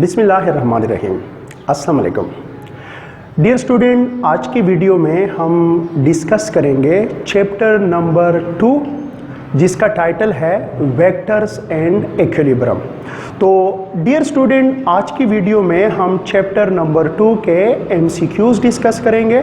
बिस्मिल्लाहिर्रहमानिर्रहीम। अस्सलाम वालेकुम। डियर स्टूडेंट, आज की वीडियो में हम डिस्कस करेंगे चैप्टर नंबर 2 जिसका टाइटल है वेक्टर्स एंड इक्विलिब्रियम। तो डियर स्टूडेंट, आज की वीडियो में हम चैप्टर नंबर 2 के एमसीक्यूज़ डिस्कस करेंगे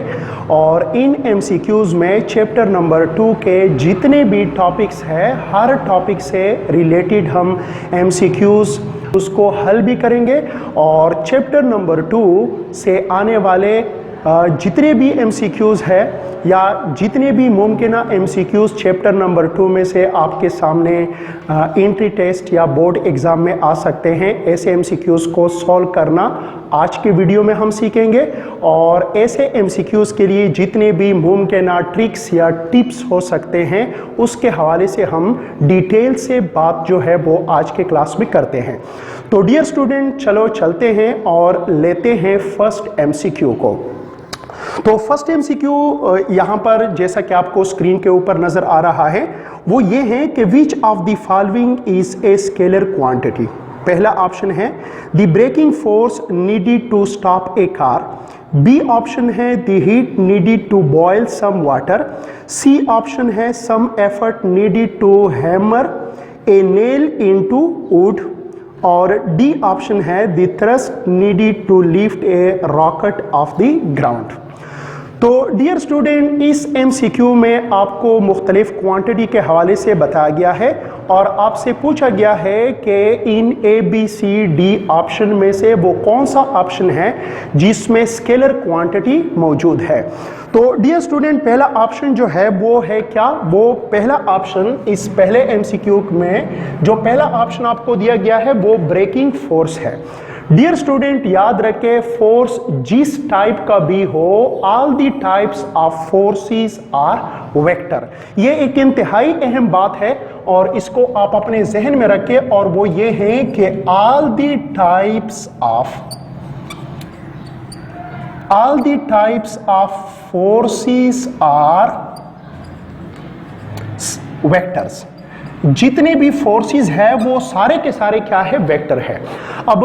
और इन एमसीक्यूज़ में चैप्टर नंबर 2 के जितने भी टॉपिक्स हैं हर टॉपिक से रिलेटेड हम एमसीक्यूज़ उसको हल भी करेंगे और चैप्टर नंबर 2 से आने वाले जितने भी एमसीक्यूज़ है या जितने भी मुमकिन एमसीक्यूज़ चैप्टर नंबर 2 में से आपके सामने एंट्री टेस्ट या बोर्ड एग्ज़ाम में आ सकते हैं, ऐसे एमसीक्यूज़ को सॉल्व करना आज के वीडियो में हम सीखेंगे। और ऐसे एमसीक्यूज़ के लिए जितने भी मुमकिन ट्रिक्स या टिप्स हो सकते हैं उसके हवाले से हम डिटेल से बात जो है वो आज के क्लास में करते हैं। तो डियर स्टूडेंट, चलो चलते हैं और लेते हैं फर्स्ट एमसीक्यू को। तो फर्स्ट एमसीक्यू यहाँ पर जैसा कि आपको स्क्रीन के ऊपर नजर आ रहा है वो ये है कि which of the following is a scalar quantity. पहला ऑप्शन है the breaking force needed to stop a car, B option है the heat needed to boil some water, C option है some effort needed to hammer a nail into wood और D option है the thrust needed to lift a rocket off the ground. तो dear student, इस MCQ में आपको मुख्तलिफ quantity के हवाले से बताया गया है और आपसे पूछा गया है कि इन A B C D option में से वो कौन सा ऑप्शन है जिसमें स्केलर क्वांटिटी मौजूद है। तो डियर स्टूडेंट, पहला ऑप्शन जो है वो है क्या, वो पहला ऑप्शन इस पहले एमसीक्यू में जो पहला ऑप्शन आपको दिया गया है वो ब्रेकिंग फोर्स है। डियर स्टूडेंट, याद रखें फोर्स जिस टाइप का भी हो, all the types of forces are vector. ये एक इंतहाई अहम बात है और इसको आप अपने जहन में रखें और वो ये है कि all the types of forces are vectors. जितने भी फोर्सेस है वो सारे के सारे क्या है, वेक्टर है। अब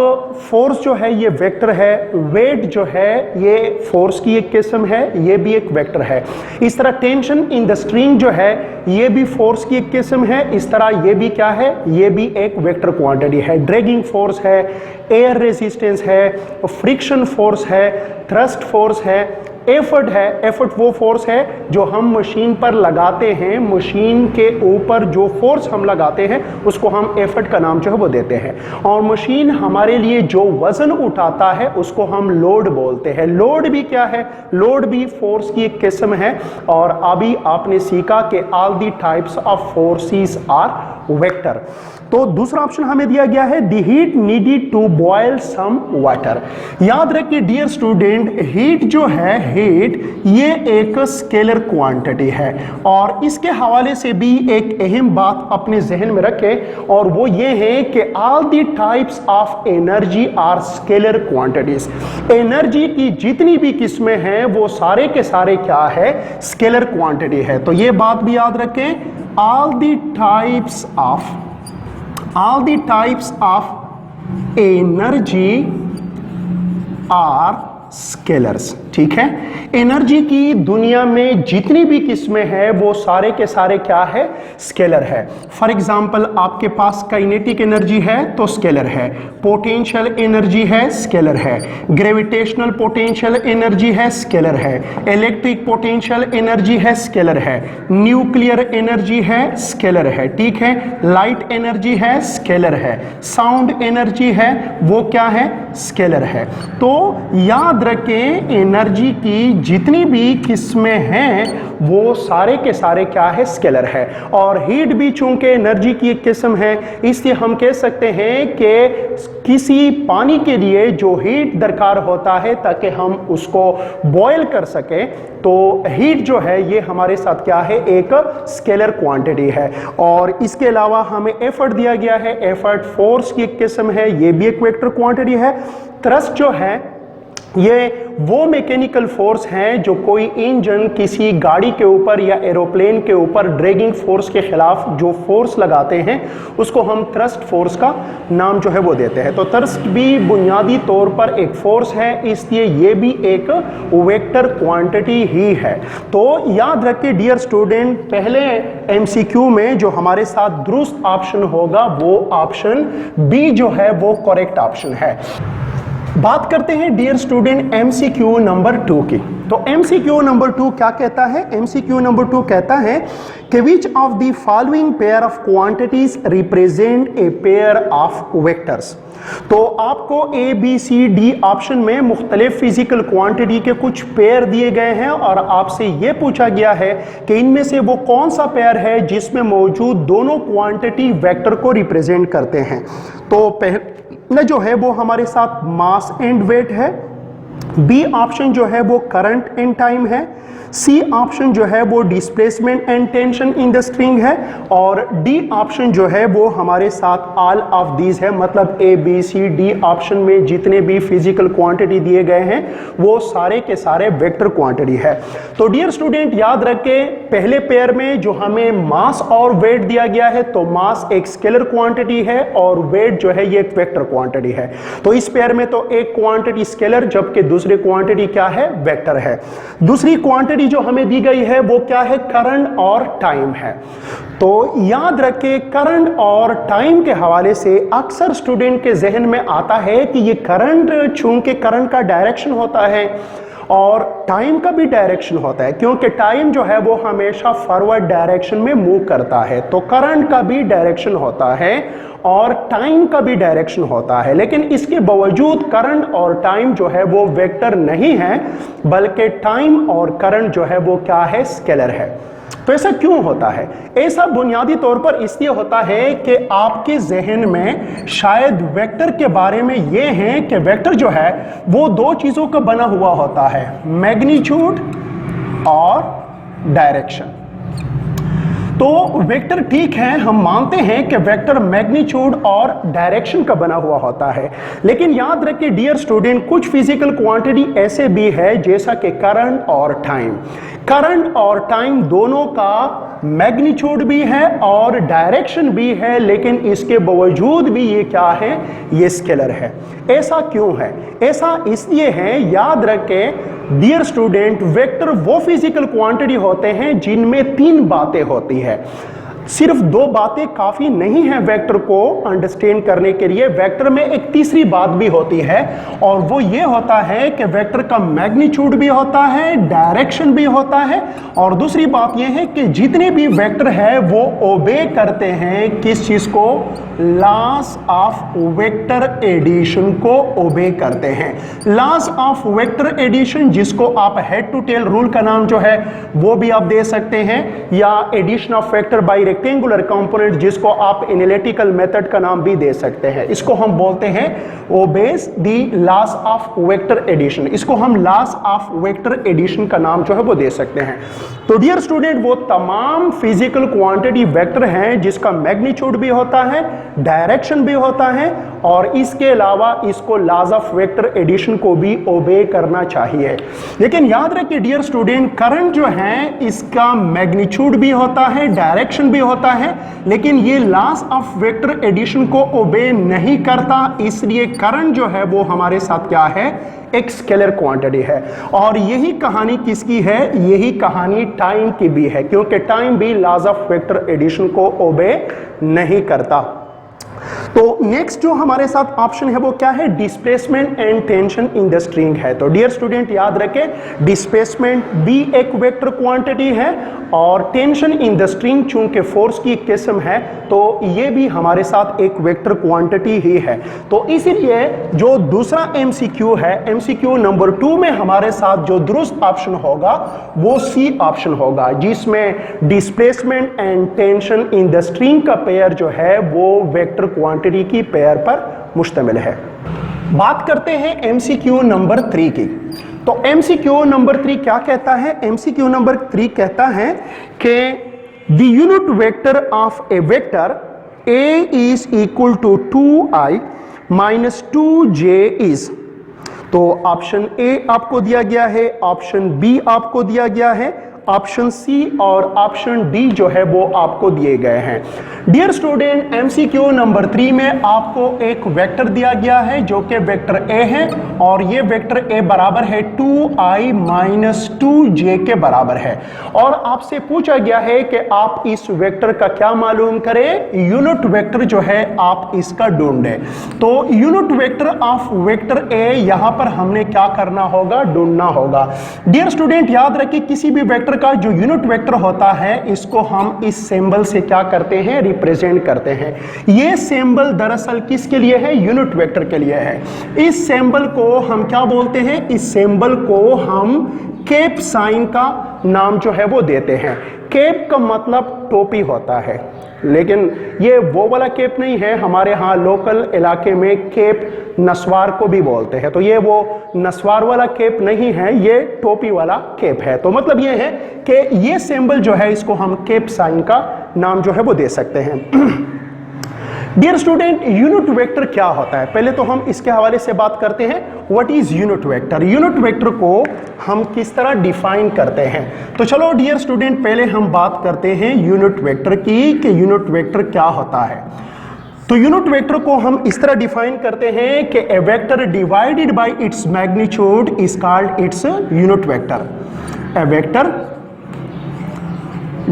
फोर्स जो है ये वेक्टर है, वेट जो है ये फोर्स की एक किस्म है, ये भी एक वेक्टर है। इस तरह टेंशन इन द स्ट्रिंग जो है ये भी फोर्स की एक किस्म है, इस तरह ये भी क्या है, ये भी एक वेक्टर क्वांटिटी है। ड्रैगिंग फोर्स है, एयर रेजिस्टेंस है, फ्रिक्शन फोर्स है, थ्रस्ट फोर्स है, एफर्ट है। एफर्ट वो फोर्स है जो हम मशीन पर लगाते हैं, मशीन के ऊपर जो फोर्स हम लगाते हैं उसको हम एफर्ट का नाम जो है वो देते हैं। और मशीन हमारे लिए जो वजन उठाता है उसको हम लोड बोलते हैं। लोड भी क्या है, लोड भी फोर्स की एक किस्म है। और अभी आपने सीखा कि all the types of forces are vector. तो दूसरा ऑप्शन हमें दिया गया है the heat needed to boil some water. याद रखिए डियर स्टूडेंट, हीट जो है, हीट ये एक स्केलर क्वांटिटी है और इसके हवाले से भी एक अहम बात अपने जहन में रखें और वो ये है कि all the types of energy are scalar quantities. Energy की जितनी भी किस्में हैं वो सारे के सारे क्या है, स्केलर क्वांटिटी है। तो ये बात भी याद रखें, all the types of energy are scalars. ठीक है, एनर्जी की दुनिया में जितनी भी किस्में हैं वो सारे के सारे क्या है, स्केलर है। फॉर एग्जांपल आपके पास काइनेटिक एनर्जी है तो स्केलर है, पोटेंशियल एनर्जी है स्केलर है, ग्रेविटेशनल पोटेंशियल एनर्जी है स्केलर है, इलेक्ट्रिक पोटेंशियल एनर्जी है स्केलर है, न्यूक्लियर एनर्जी है स्केलर है। ठीक है, लाइट एनर्जी है स्केलर है, साउंड एनर्जी है वो क्या है, स्केलर है। तो याद रखें एनर्जी की जितनी भी किस्में हैं वो सारे के सारे क्या है, स्केलर है। और हीट भी चूंकि एनर्जी की एक किस्म है इसलिए हम कह सकते हैं कि किसी पानी के लिए जो हीट दरकार होता है ताकि हम उसको बॉयल कर सके, तो हीट जो है ये हमारे साथ क्या है, एक स्केलर क्वांटिटी है। और इसके अलावा हमें एफर्ट दिया गया है, एफर्ट फोर्स की एक किस्म है, ये भी एक वेक्टर क्वांटिटी है। थ्रस्ट जो है ये वो मैकेनिकल फोर्स हैं जो कोई इंजन किसी गाड़ी के ऊपर या एरोप्लेन के ऊपर ड्रैगिंग फोर्स के खिलाफ जो फोर्स लगाते हैं उसको हम थ्रस्ट फोर्स का नाम जो है वो देते हैं। तो थ्रस्ट भी बुनियादी तौर पर एक फोर्स है, इसलिए ये भी एक वेक्टर क्वांटिटी ही है। तो याद रखिए डियर स्टूडेंट, पहले एमसीक्यू में जो हमारे साथ दुरुस्त ऑप्शन होगा वो ऑप्शन बी जो है वो करेक्ट ऑप्शन है। बात करते हैं डियर स्टूडेंट एमसीक्यू नंबर 2 की। तो एमसीक्यू नंबर 2 क्या कहता है? एमसीक्यू नंबर 2 कहता है कि which of the following pair of quantities represent a pair of vectors. तो आपको A B C D option में मुख्तलिफ फिजिकल क्वांटिटी के कुछ पेयर दिए गए हैं और आपसे यह पूछा गया है कि इनमें से वो कौन सा पेयर है जिसमें मौजूद दोनों क्वांटिटी वेक्टर को रिप्रेजेंट करते हैं। तो पहला जो है वो हमारे साथ मास एंड वेट है, बी ऑप्शन जो है वो करंट एंड टाइम है, सी ऑप्शन जो है वो displacement and tension in the string है, और डी ऑप्शन जो है वो हमारे साथ ऑल ऑफ दीज है। मतलब A B C D option में जितने भी फिजिकल क्वांटिटी दिए गए हैं वो सारे के सारे वेक्टर क्वांटिटी है। तो डियर स्टूडेंट याद रखें, पहले पेयर में जो हमें मास और वेट दिया गया है, तो मास एक स्केलर क्वांटिटी है और वेट जो है ये एक वेक्टर क्वांटिटी है। तो इस पेयर में तो एक क्वांटिटी स्केलर जबकि दूसरी क्वांटिटी क्या है? वेक्टर है। दूसरी क्वांटिटी जो हमें दी गई है वो क्या है? करंट और टाइम है। तो याद रखें, करंट और टाइम के हवाले से अक्सर स्टूडेंट के जहन में आता है कि ये करंट, चूंकि करंट का डायरेक्शन होता है और टाइम का भी डायरेक्शन होता है, क्योंकि टाइम जो है वो हमेशा फॉरवर्ड डायरेक्शन में मूव करता है, तो करंट का भी डायरेक्शन होता है और टाइम का भी डायरेक्शन होता है। लेकिन इसके बावजूद करंट और टाइम जो है वो वेक्टर नहीं है, बल्कि टाइम और करंट जो है वो क्या है? स्केलर है। तो ऐसा क्यों होता है? ऐसा बुनियादी तौर पर इसलिए होता है कि आपके जहन में शायद वेक्टर के बारे में यह है कि वेक्टर जो है वो दो चीजों का बना हुआ होता है, मैग्नीट्यूड और डायरेक्शन। तो वेक्टर ठीक है, हम मानते हैं कि वेक्टर मैग्नीट्यूड और डायरेक्शन का बना हुआ होता है, लेकिन याद रखिए डियर स्टूडेंट, कुछ फिजिकल क्वांटिटी ऐसे भी है जैसा कि करंट और टाइम। करंट और टाइम दोनों का मैग्नीट्यूड भी है और डायरेक्शन भी है, लेकिन इसके बावजूद भी ये क्या है? ये स्केलर है। ऐसा क्यों है? ऐसा इसलिए है, याद रखें डियर स्टूडेंट, वेक्टर वो फिजिकल क्वांटिटी होते हैं जिनमें तीन बातें होती है। सिर्फ दो बातें काफी नहीं है वेक्टर को अंडरस्टैंड करने के लिए, वेक्टर में एक तीसरी बात भी होती है और वो ये होता है कि वेक्टर का मैग्नीट्यूड भी होता है, डायरेक्शन भी होता है, और दूसरी बात यह है कि जितने भी वेक्टर है वो ओबे करते हैं किस चीज को? लॉस ऑफ वेक्टर एडिशन को ओबे करते हैं। लॉस ऑफ वेक्टर एडिशन, जिसको आप हेड टू टेल रूल का नाम जो है वो भी आप दे सकते हैं, या addition of vector by rectangular component, जिसको आप एनालिटिकल मेथड का नाम भी दे सकते हैं। इसको हम बोलते हैं obeys the laws of vector addition. इसको हम लॉस ऑफ वेक्टर एडिशन का नाम जो है वो दे सकते हैं। तो डियर स्टूडेंट, वो तमाम फिजिकल क्वांटिटी वेक्टर हैं जिसका मैग्नीट्यूड भी होता है, डायरेक्शन भी होता है, और इसके अलावा इसको लॉस ऑफ वेक्टर एडिशन को भी ओबे करना चाहिए। लेकिन याद रखिए डियर स्टूडेंट, करंट जो है इसका मैग्नीट्यूड भी होता है, डायरेक्शन भी होता है, लेकिन ये लॉस ऑफ वेक्टर एडिशन को ओबे नहीं करता, इसलिए करंट जो है वो हमारे साथ क्या है? एक स्केलर क्वांटिटी है। और यही कहानी किसकी है? यही कहानी टाइम की भी है, क्योंकि टाइम भी लॉस ऑफ वेक्टर एडिशन को ओबे नहीं करता। तो नेक्स्ट जो हमारे साथ ऑप्शन है वो क्या है? Displacement and tension in the string है। तो डियर स्टूडेंट याद रखें, डिस्प्लेसमेंट भी एक वेक्टर क्वांटिटी है और टेंशन इन द स्ट्रिंग चूंकि फोर्स की किस्म है तो ये भी हमारे साथ एक वेक्टर क्वांटिटी ही है। तो इसीलिए जो दूसरा एमसीक्यू है, एमसीक्यू नंबर 2 में हमारे साथ जो दुरुस्त ऑप्शन होगा वो सी ऑप्शन होगा, जिसमें displacement and tension in the string का पेयर जो है वो वेक्टर क्वांटिटी की पेयर पर मुश्तमिल है। बात करते हैं एमसीक्यू नंबर 3 की। तो एमसीक्यू नंबर 3 क्या कहता है? एमसीक्यू नंबर 3 कहता है कि the unit vector of a vector A is equal to 2i minus 2j is. तो ऑप्शन ए आपको दिया गया है, ऑप्शन बी आपको दिया गया है, ऑप्शन सी और ऑप्शन डी जो है वो आपको दिए गए हैं। डियर स्टूडेंट, एमसीक्यू नंबर 3 में आपको एक वेक्टर दिया गया है जो कि वेक्टर ए है और ये वेक्टर ए बराबर है 2i माइनस 2j के बराबर है और आपसे पूछा गया है कि आप इस वेक्टर का क्या मालूम करें, यूनिट वेक्टर जो है आप इसका ढूंढें। तो यूनिट वेक्टर ऑफ वेक्टर ए यहां पर हमने क्या करना होगा, ढूंढना होगा। डियर स्टूडेंट, याद रखिए किसी भी वेक्टर का जो यूनिट वेक्टर होता है इसको हम इस सिंबल से क्या करते हैं, रिप्रेजेंट करते हैं। ये सिंबल दरअसल किसके लिए है, यूनिट वेक्टर के लिए है। इस सिंबल को हम क्या बोलते हैं, इस सिंबल को हम केप साइन का नाम जो है वो देते हैं। केप का मतलब टोपी होता है, लेकिन ये वो वाला केप नहीं है, हमारे यहाँ लोकल इलाके में केप नस्वार को भी बोलते हैं, तो ये वो नस्वार वाला केप नहीं है, ये टोपी वाला केप है। तो मतलब ये है कि ये सिंबल जो है इसको हम केप साइन का नाम जो है वो दे सकते हैं। डियर स्टूडेंट, यूनिट वेक्टर क्या होता है, पहले तो हम इसके हवाले से बात करते हैं। What is unit vector, unit vector को हम किस तरह डिफाइन करते हैं। तो चलो डियर स्टूडेंट, पहले हम बात करते हैं यूनिट वेक्टर की कि यूनिट वेक्टर क्या होता है। तो यूनिट वेक्टर को हम इस तरह डिफाइन करते हैं कि a vector divided by its magnitude is called its unit vector. A vector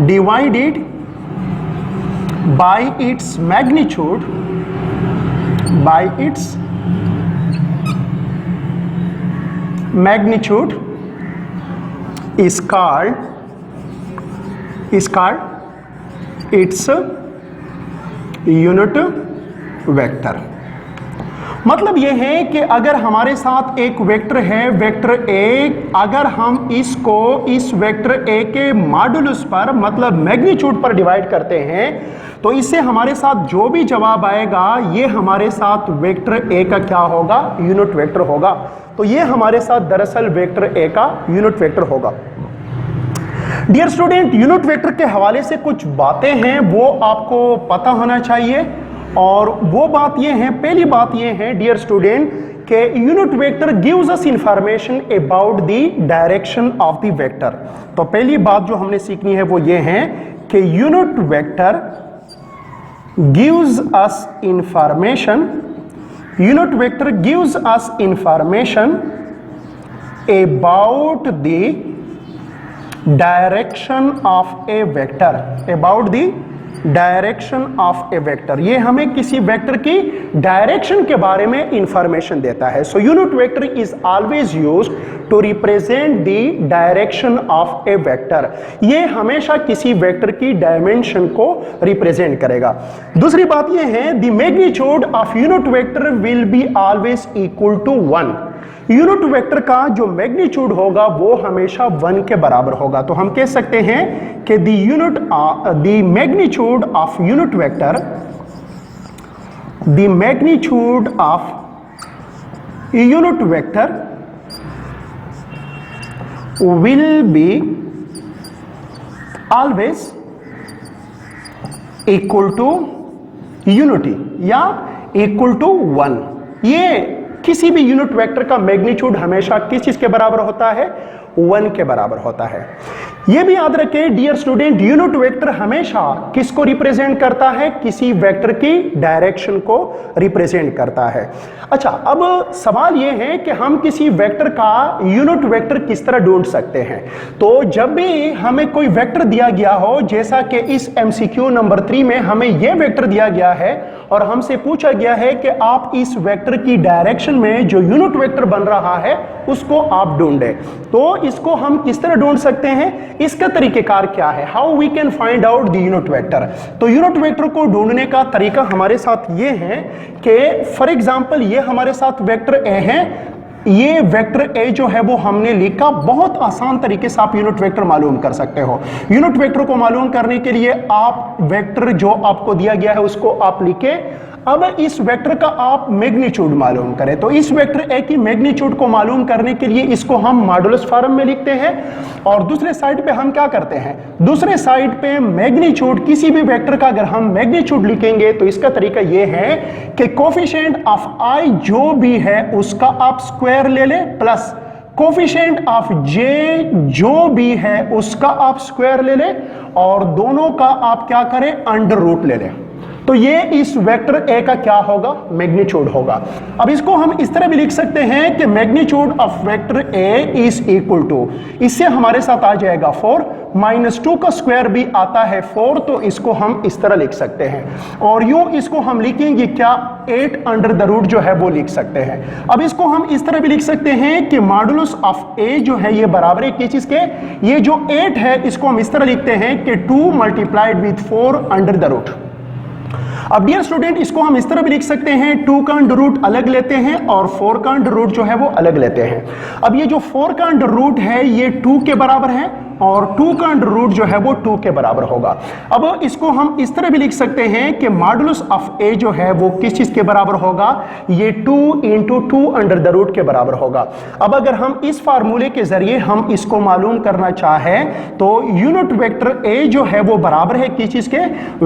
divided by its magnitude is called its unit vector। मतलब यह है कि अगर हमारे साथ एक वेक्टर है, वेक्टर ए, अगर हम इसको इस वेक्टर ए के मॉडुलस पर मतलब मैग्नीट्यूड पर डिवाइड करते हैं तो इससे हमारे साथ जो भी जवाब आएगा ये हमारे साथ वेक्टर ए का क्या होगा, यूनिट वेक्टर होगा। तो ये हमारे साथ दरअसल वेक्टर ए का यूनिट वेक्टर होगा। डियर स्टूडेंट, यूनिट वेक्टर के हवाले से कुछ बातें हैं वो आपको पता होना चाहिए और वो बात ये है, पहली बात ये है डियर स्टूडेंट कि unit vector gives us information about the direction of the vector. तो पहली बात जो हमने सीखनी है वो ये है कि unit vector gives us information about the direction of a vector, ये हमें किसी वेक्टर की डायरेक्शन के बारे में इंफॉर्मेशन देता है। So unit vector is always used to represent the direction of a vector. ये हमेशा किसी वेक्टर की डायमेंशन को रिप्रेजेंट करेगा। दूसरी बात ये है, the magnitude of unit vector will be always equal to 1। Unit vector का जो मैग्नीट्यूड होगा वो हमेशा 1 के बराबर होगा। तो हम कह सकते हैं कि the magnitude of unit vector will be always equal to unity या इक्वल टू 1। ये किसी भी यूनिट वेक्टर का मैग्नीट्यूड हमेशा किस चीज के बराबर होता है, 1 के बराबर होता है। यह भी याद रखें डियर स्टूडेंट, यूनिट वेक्टर हमेशा किसको रिप्रेजेंट करता है, किसी वेक्टर की डायरेक्शन को रिप्रेजेंट करता है। अच्छा, अब सवाल यह है कि हम किसी वेक्टर का यूनिट वेक्टर किस तरह ढूंढ सकते हैं। तो जब भी हमें कोई वेक्टर दिया गया हो, जैसा कि इस एमसीक्यू नंबर 3 में हमें यह वेक्टर दिया गया है और हमसे पूछा गया है कि आप इस वेक्टर की डायरेक्शन में जो यूनिट वेक्टर बन रहा है उसको आप ढूंढें, तो इसको हम किस तरह ढूंढ सकते हैं, इसका तरीकेकार क्या है, how we can find out the unit vector. तो यूनिट वेक्टर को ढूंढने का तरीका हमारे साथ ये है कि फॉर एग्जांपल ये हमारे साथ वेक्टर ए है, ये वेक्टर ए जो है वो हमने लिखा, बहुत आसान तरीके से आप यूनिट वेक्टर मालूम कर सकते हो। यूनिट वेक्टर को मालूम करने के लिए आप वेक्टर जो आपको दिया गया है उसको आप लिखे, अब इस वेक्टर का आप मैग्नीट्यूड मालूम करें, तो इस वेक्टर ए की मैग्नीट्यूड को मालूम करने के लिए इसको हम मॉडुलस फॉर्म में लिखते हैं, और दूसरे साइड पे हम क्या करते हैं, दूसरे साइड पे मैग्नीट्यूड, किसी भी वेक्टर का अगर हम मैग्नीट्यूड लिखेंगे तो इसका तरीका ये है कि कोफिशिएंट ऑफ आई जो भी है उसका आप स्क्वायर ले लें, प्लस कोफिशिएंट ऑफ जे जो भी है उसका आप स्क्वायर ले लें, और दोनों का आप क्या करें, अंडर रूट ले लें। तो ये इस वेक्टर ए का क्या होगा, मैग्नीट्यूड होगा। अब इसको हम इस तरह भी लिख सकते हैं कि magnitude of vector A is equal to, इससे हमारे साथ आ जाएगा 4, -2 का स्क्वायर भी आता है 4, तो इसको हम इस तरह लिख सकते हैं। और यूं इसको हम लिखेंगे क्या, 8 अंडर द रूट जो है वो लिख सकते हैं। अब इसको हम इस तरह भी लिख सकते हैं कि मॉडुलस ऑफ ए जो है ये बराबर है किस चीज के, ये जो 8 है इसको हम इस तरह लिखते हैं कि 2 multiplied with 4 under the root. अब डियर स्टूडेंट इसको हम इस तरह भी लिख सकते हैं, 2 का अंडर रूट अलग लेते हैं और 4 का अंडर रूट जो है वो अलग लेते हैं। अब ये जो 4 का अंडर रूट है ये 2 के बराबर है, और 2 का अंडर रूट जो है वो 2 के बराबर होगा। अब इसको हम इस तरह भी लिख सकते हैं कि मॉडुलस ऑफ ए जो है वो किस चीज के बराबर होगा, ये 2 × 2 अंडर द रूट के बराबर होगा। अब अगर हम इस फार्मूले के जरिए हम इसको मालूम करना चाहें तो यूनिट वेक्टर ए जो है वो बराबर है किस चीज के,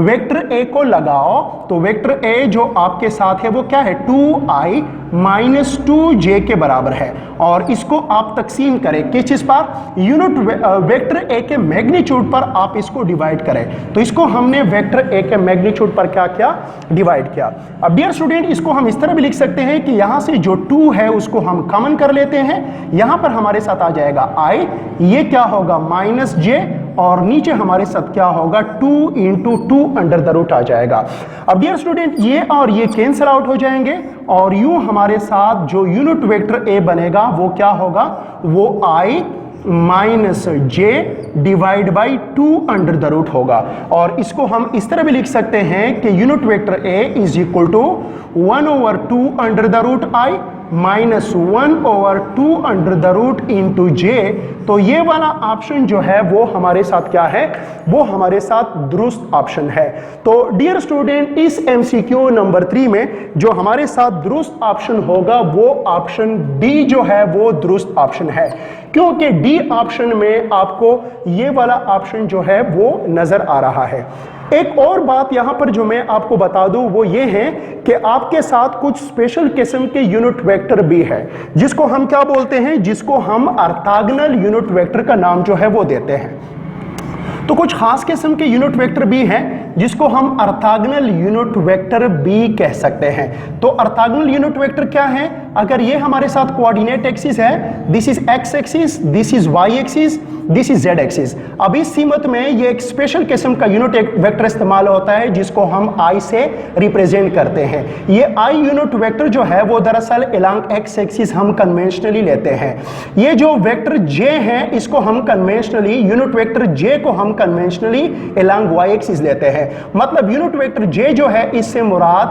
वेक्टर ए को लगाओ, तो वेक्टर ए जो आपके साथ है वो क्या है, 2i - 2j के बराबर है, और इसको आप तकसीम करें किस चीज पर, यूनिट वेक्टर ए के मैग्नीट्यूड पर आप इसको डिवाइड करें। तो इसको हमने वेक्टर ए के मैग्नीट्यूड पर क्या किया, डिवाइड किया। अब डियर स्टूडेंट इसको हम इस तरह भी लिख सकते हैं कि यहां से जो 2 है उसको हम कॉमन कर लेते हैं, यहां पर हमारे साथ आ जाएगा i, ये क्या होगा -j, और नीचे हमारे साथ क्या होगा, 2 × 2 अंडर द रूट आ जाएगा। अब डियर स्टूडेंट ये और ये कैंसिल आउट हो जाएंगे, और यूं हमारे साथ जो यूनिट वेक्टर ए बनेगा वो क्या होगा, वो i - j divide by 2 under the root होगा। और इसको हम इस तरह भी लिख सकते हैं कि unit vector A is equal to 1/2 under the root i -1/2 under the root into j। तो ये वाला ऑप्शन जो है वो हमारे साथ क्या है, वो हमारे साथ दुरुस्त ऑप्शन है। तो डियर स्टूडेंट इस MCQ नंबर 3 में जो हमारे साथ दुरुस्त ऑप्शन होगा वो ऑप्शन डी जो है वो दुरुस्त ऑप्शन है, क्योंकि डी ऑप्शन में आपको ये वाला ऑप्शन जो है वो नजर आ रहा है। एक और बात यहां पर जो मैं आपको बता दूं वो ये है कि आपके साथ कुछ स्पेशल किस्म के यूनिट वेक्टर भी है, जिसको हम क्या बोलते हैं, जिसको हम ऑर्थोगोनल यूनिट वेक्टर का नाम जो है वो देते हैं। तो कुछ खास किस्म के यूनिट वेक्टर भी हैं जिसको हम ऑर्थोगोनल यूनिट वेक्टर भी कह सकते हैं। तो ऑर्थोगोनल यूनिट वेक्टर क्या है, अगर ये हमारे साथ कोऑर्डिनेट एक्सिस है, this is X axis, this is Y axis, this is Z axis. अब इस सीमत में ये एक स्पेशल किस्म का यूनिट वेक्टर इस्तेमाल होता है जिसको हम आई से रिप्रेजेंट करते हैं। ये आई यूनिट वेक्टर जो है वो दरअसल अलोंग एक्स एक्सिस हम कन्वेंशनली लेते हैं। ये जो वेक्टर जे है इसको हम कन्वेंशनली, यूनिट वेक्टर जे को हम कन्वेंशनली अलोंग वाई एक्सिस लेते हैं। मतलब यूनिट वेक्टर जे जो है इससे मुराद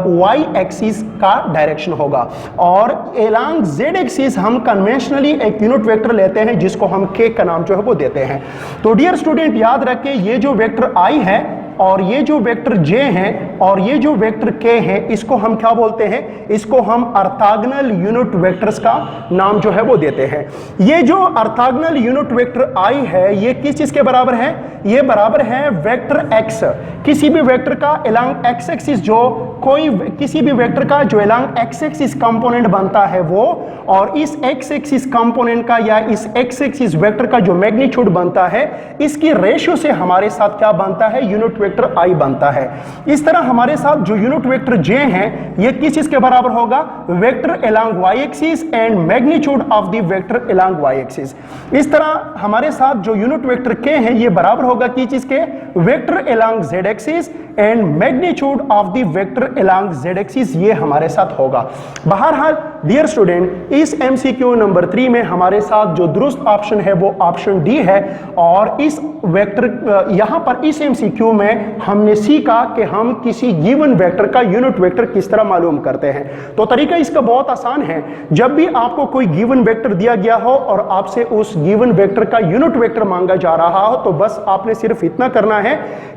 वाई एक्सिस का डायरेक्शन होगा, और अलोंग जेड एक्सिस हम कन्वेंशनली एक यूनिट वेक्टर लेते हैं जिसको हम के का नाम जो है वो देते हैं। तो डियर स्टूडेंट याद रखें, ये जो वेक्टर आई है और ये जो वेक्टर जे है और ये जो वेक्टर के है, इसको हम क्या बोलते हैं, इसको हम ऑर्थोगोनल यूनिट वेक्टर्स का नाम जो है वो देते हैं। ये जो ऑर्थोगोनल यूनिट वेक्टर आई है ये किस चीज के बराबर है, ये बराबर है वेक्टर एक्स, किसी भी वेक्टर का अलोंग एक्स एक्सिस, जो कोई किसी भी वेक्टर का जो अलोंग एक्स एक्सिस कंपोनेंट बनता है वो, और इस एक्स एक्सिस कंपोनेंट का या इस एक्स एक्सिस वेक्टर का जो मैग्नीट्यूड बनता है, इसकी रेशियो से हमारे साथ क्या बनता है, यूनिट वेक्टर आई बनता है। इस तरह हमारे साथ जो यूनिट वेक्टर जे है ये किस चीज के बराबर होगा, vector along Y axis and magnitude of the vector along Y axis. इस तरह हमारे साथ जो यूनिट वेक्टर के है ये बराबर होगा किस चीज के, vector along Z axis and magnitude of the vector along Z axis, ये हमारे साथ होगा। बहरहाल डियर स्टूडेंट इस MCQ नंबर 3 में हमारे साथ जो दुरुस्त ऑप्शन है वो ऑप्शन डी है, और इस वेक्टर यहां पर इस MCQ में हमने सीखा कि हम किसी गिवन वेक्टर का यूनिट वेक्टर किस तरह मालूम करते हैं। तो तरीका इसका बहुत आसान है, जब भी आपको कोई गिवन वेक्टर दिया गया हो और आपसे उस गिवन वेक्टर का यूनिट वेक्टर मांगा जा रहा हो, तो बस आपने सिर्फ इतना करना है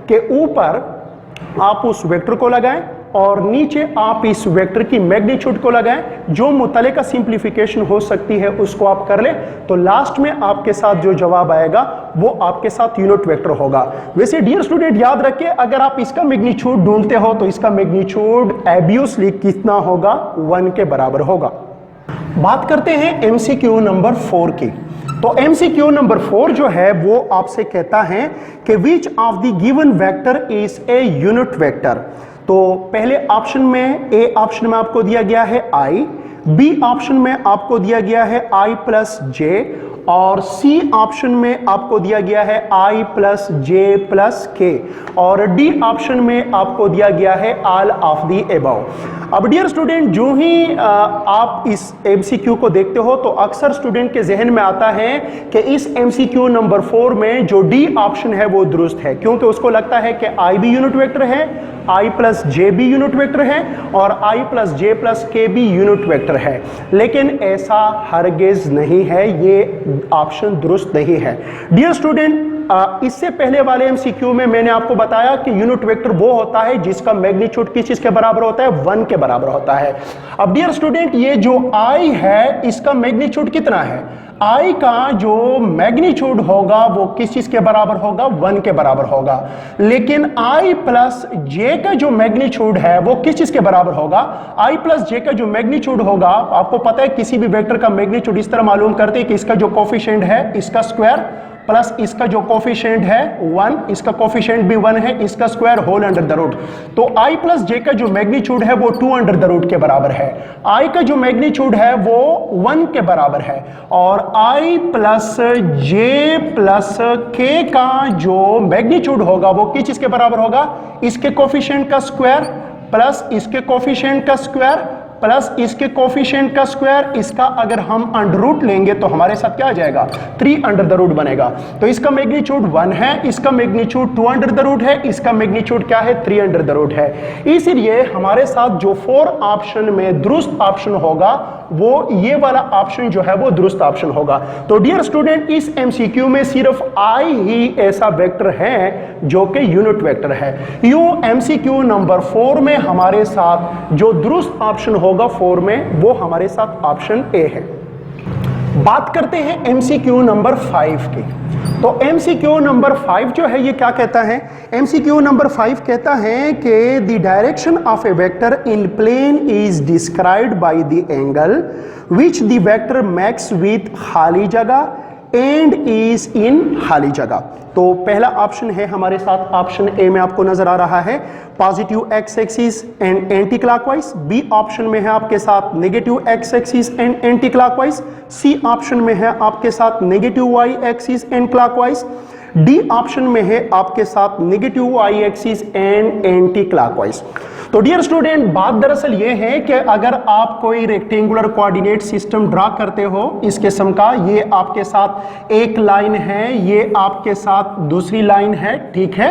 कि ऊपर आप उस वेक्टर को लगाएं और नीचे आप इस वेक्टर की मैग्नीट्यूड को लगाएं, जो मुतल्लिका सिंप्लीफिकेशन हो सकती है उसको आप कर लें, तो लास्ट में आपके साथ जो जवाब आएगा वो आपके साथ यूनिट वेक्टर होगा। वैसे डियर स्टूडेंट याद रखिए, अगर आप इसका मैग्नीट्यूड ढूंढते हो तो इसका मैग्नीट्यूड ऑब्वियसली कितना होगा, 1 के बराबर होगा। बात करते हैं एमसीक्यू नंबर 4 की। तो एमसीक्यू नंबर 4 जो है वो आपसे कहता है कि which of the given vector is a unit vector. तो पहले ऑप्शन में, ए ऑप्शन में आपको दिया गया है i, बी ऑप्शन में आपको दिया गया है i प्लस जे, और सी ऑप्शन में आपको दिया गया है i प्लस जे प्लस के, और डी ऑप्शन में आपको दिया गया है ऑल ऑफ दी अबव। अब डियर स्टूडेंट, जो ही आप इस एमसीक्यू को देखते हो तो अक्सर स्टूडेंट के जहन में आता है कि इस एमसीक्यू नंबर 4 में जो डी ऑप्शन है वो दुरुस्त है, क्योंकि उसको लगता है कि i भी यूनिट वेक्टर है, i प्लस जे भी यूनिट वेक्टर है, और i प्लस जे प्लस के भी यूनिट वेक्टर है। लेकिन ऐसा हरगिज नहीं है, ये ऑप्शन दुरुस्त नहीं है। डियर स्टूडेंट, इससे पहले वाले एमसीक्यू में मैंने आपको बताया कि यूनिट वेक्टर वो होता है जिसका मैग्नीट्यूड किस चीज के बराबर होता है, 1 के बराबर होता है। अब डियर स्टूडेंट, ये जो i है इसका मैग्नीट्यूड कितना है, i का जो मैग्नीट्यूड होगा वो किस चीज के बराबर होगा, 1 के बराबर होगा। लेकिन i प्लस j का जो मैग्नीट्यूड है वो किस चीज के बराबर होगा, i प्लस j का जो मैग्नीट्यूड होगा, आपको पता है किसी भी वेक्टर का मैग्नीट्यूड इस तरह मालूम करते हैं कि इसका जो कोफिशिएंट है इसका स्क्वायर प्लस इसका जो कोफिशिएंट है 1, इसका कोफिशिएंट भी 1 है, इसका square whole under the root. तो i प्लस j का जो मैग्नीट्यूड है वो 2 अंडर द रूट के बराबर है, i का जो मैग्नीट्यूड है वो 1 के बराबर है, और i plus j plus k का जो मैग्नीट्यूड होगा वो किस चीज के बराबर होगा, इसके कोफिशिएंट का स्क्वायर प्लस इसके कोफिशिएंट का स्क्वायर प्लस इसके कोफिशिएंट का स्क्वायर। इसका अगर हम अंडर रूट लेंगे तो हमारे साथ क्या आ जाएगा, 3 अंडर द रूट बनेगा। तो इसका मैग्नीट्यूड 1 है, इसका मैग्नीट्यूड 2 अंडर द रूट है, इसका मैग्नीट्यूड क्या है, 3 अंडर द रूट है। इसीलिए हमारे साथ जो 4 ऑप्शन में दुरुस्त ऑप्शन होगा वो ये वाला ऑप्शन जो है वो दुरुस्त ऑप्शन होगा। तो डियर स्टूडेंट, इस एमसीक्यू में सिर्फ i ही ऐसा वेक्टर है जो कि यूनिट वेक्टर है। यू एमसीक्यू नंबर 4 में हमारे साथ जो दुरुस्त ऑप्शन होगा 4 में वो हमारे साथ ऑप्शन ए है। बात करते हैं एमसीक्यू नंबर 5 की। तो एमसीक्यू नंबर 5 जो है ये क्या कहता है, एमसीक्यू नंबर 5 कहता है कि the direction of a vector in plane is described by the angle which the vector makes with खाली जगह एंड इज इन खाली जगह। तो पहला ऑप्शन है हमारे साथ, ऑप्शन ए में आपको नजर आ रहा है positive X axis and anti clockwise, B option में है आपके साथ negative X axis and anti clockwise, C option में है आपके साथ negative Y axis and clockwise, D option में है आपके साथ negative Y axis and anti clockwise. तो डियर स्टूडेंट, बात दरअसल ये है कि अगर आप कोई रेक्टेंगुलर कोऑर्डिनेट सिस्टम ड्रा करते हो इस किस्म का, ये आपके साथ एक लाइन है, ये आपके साथ दूसरी लाइन है, ठीक है।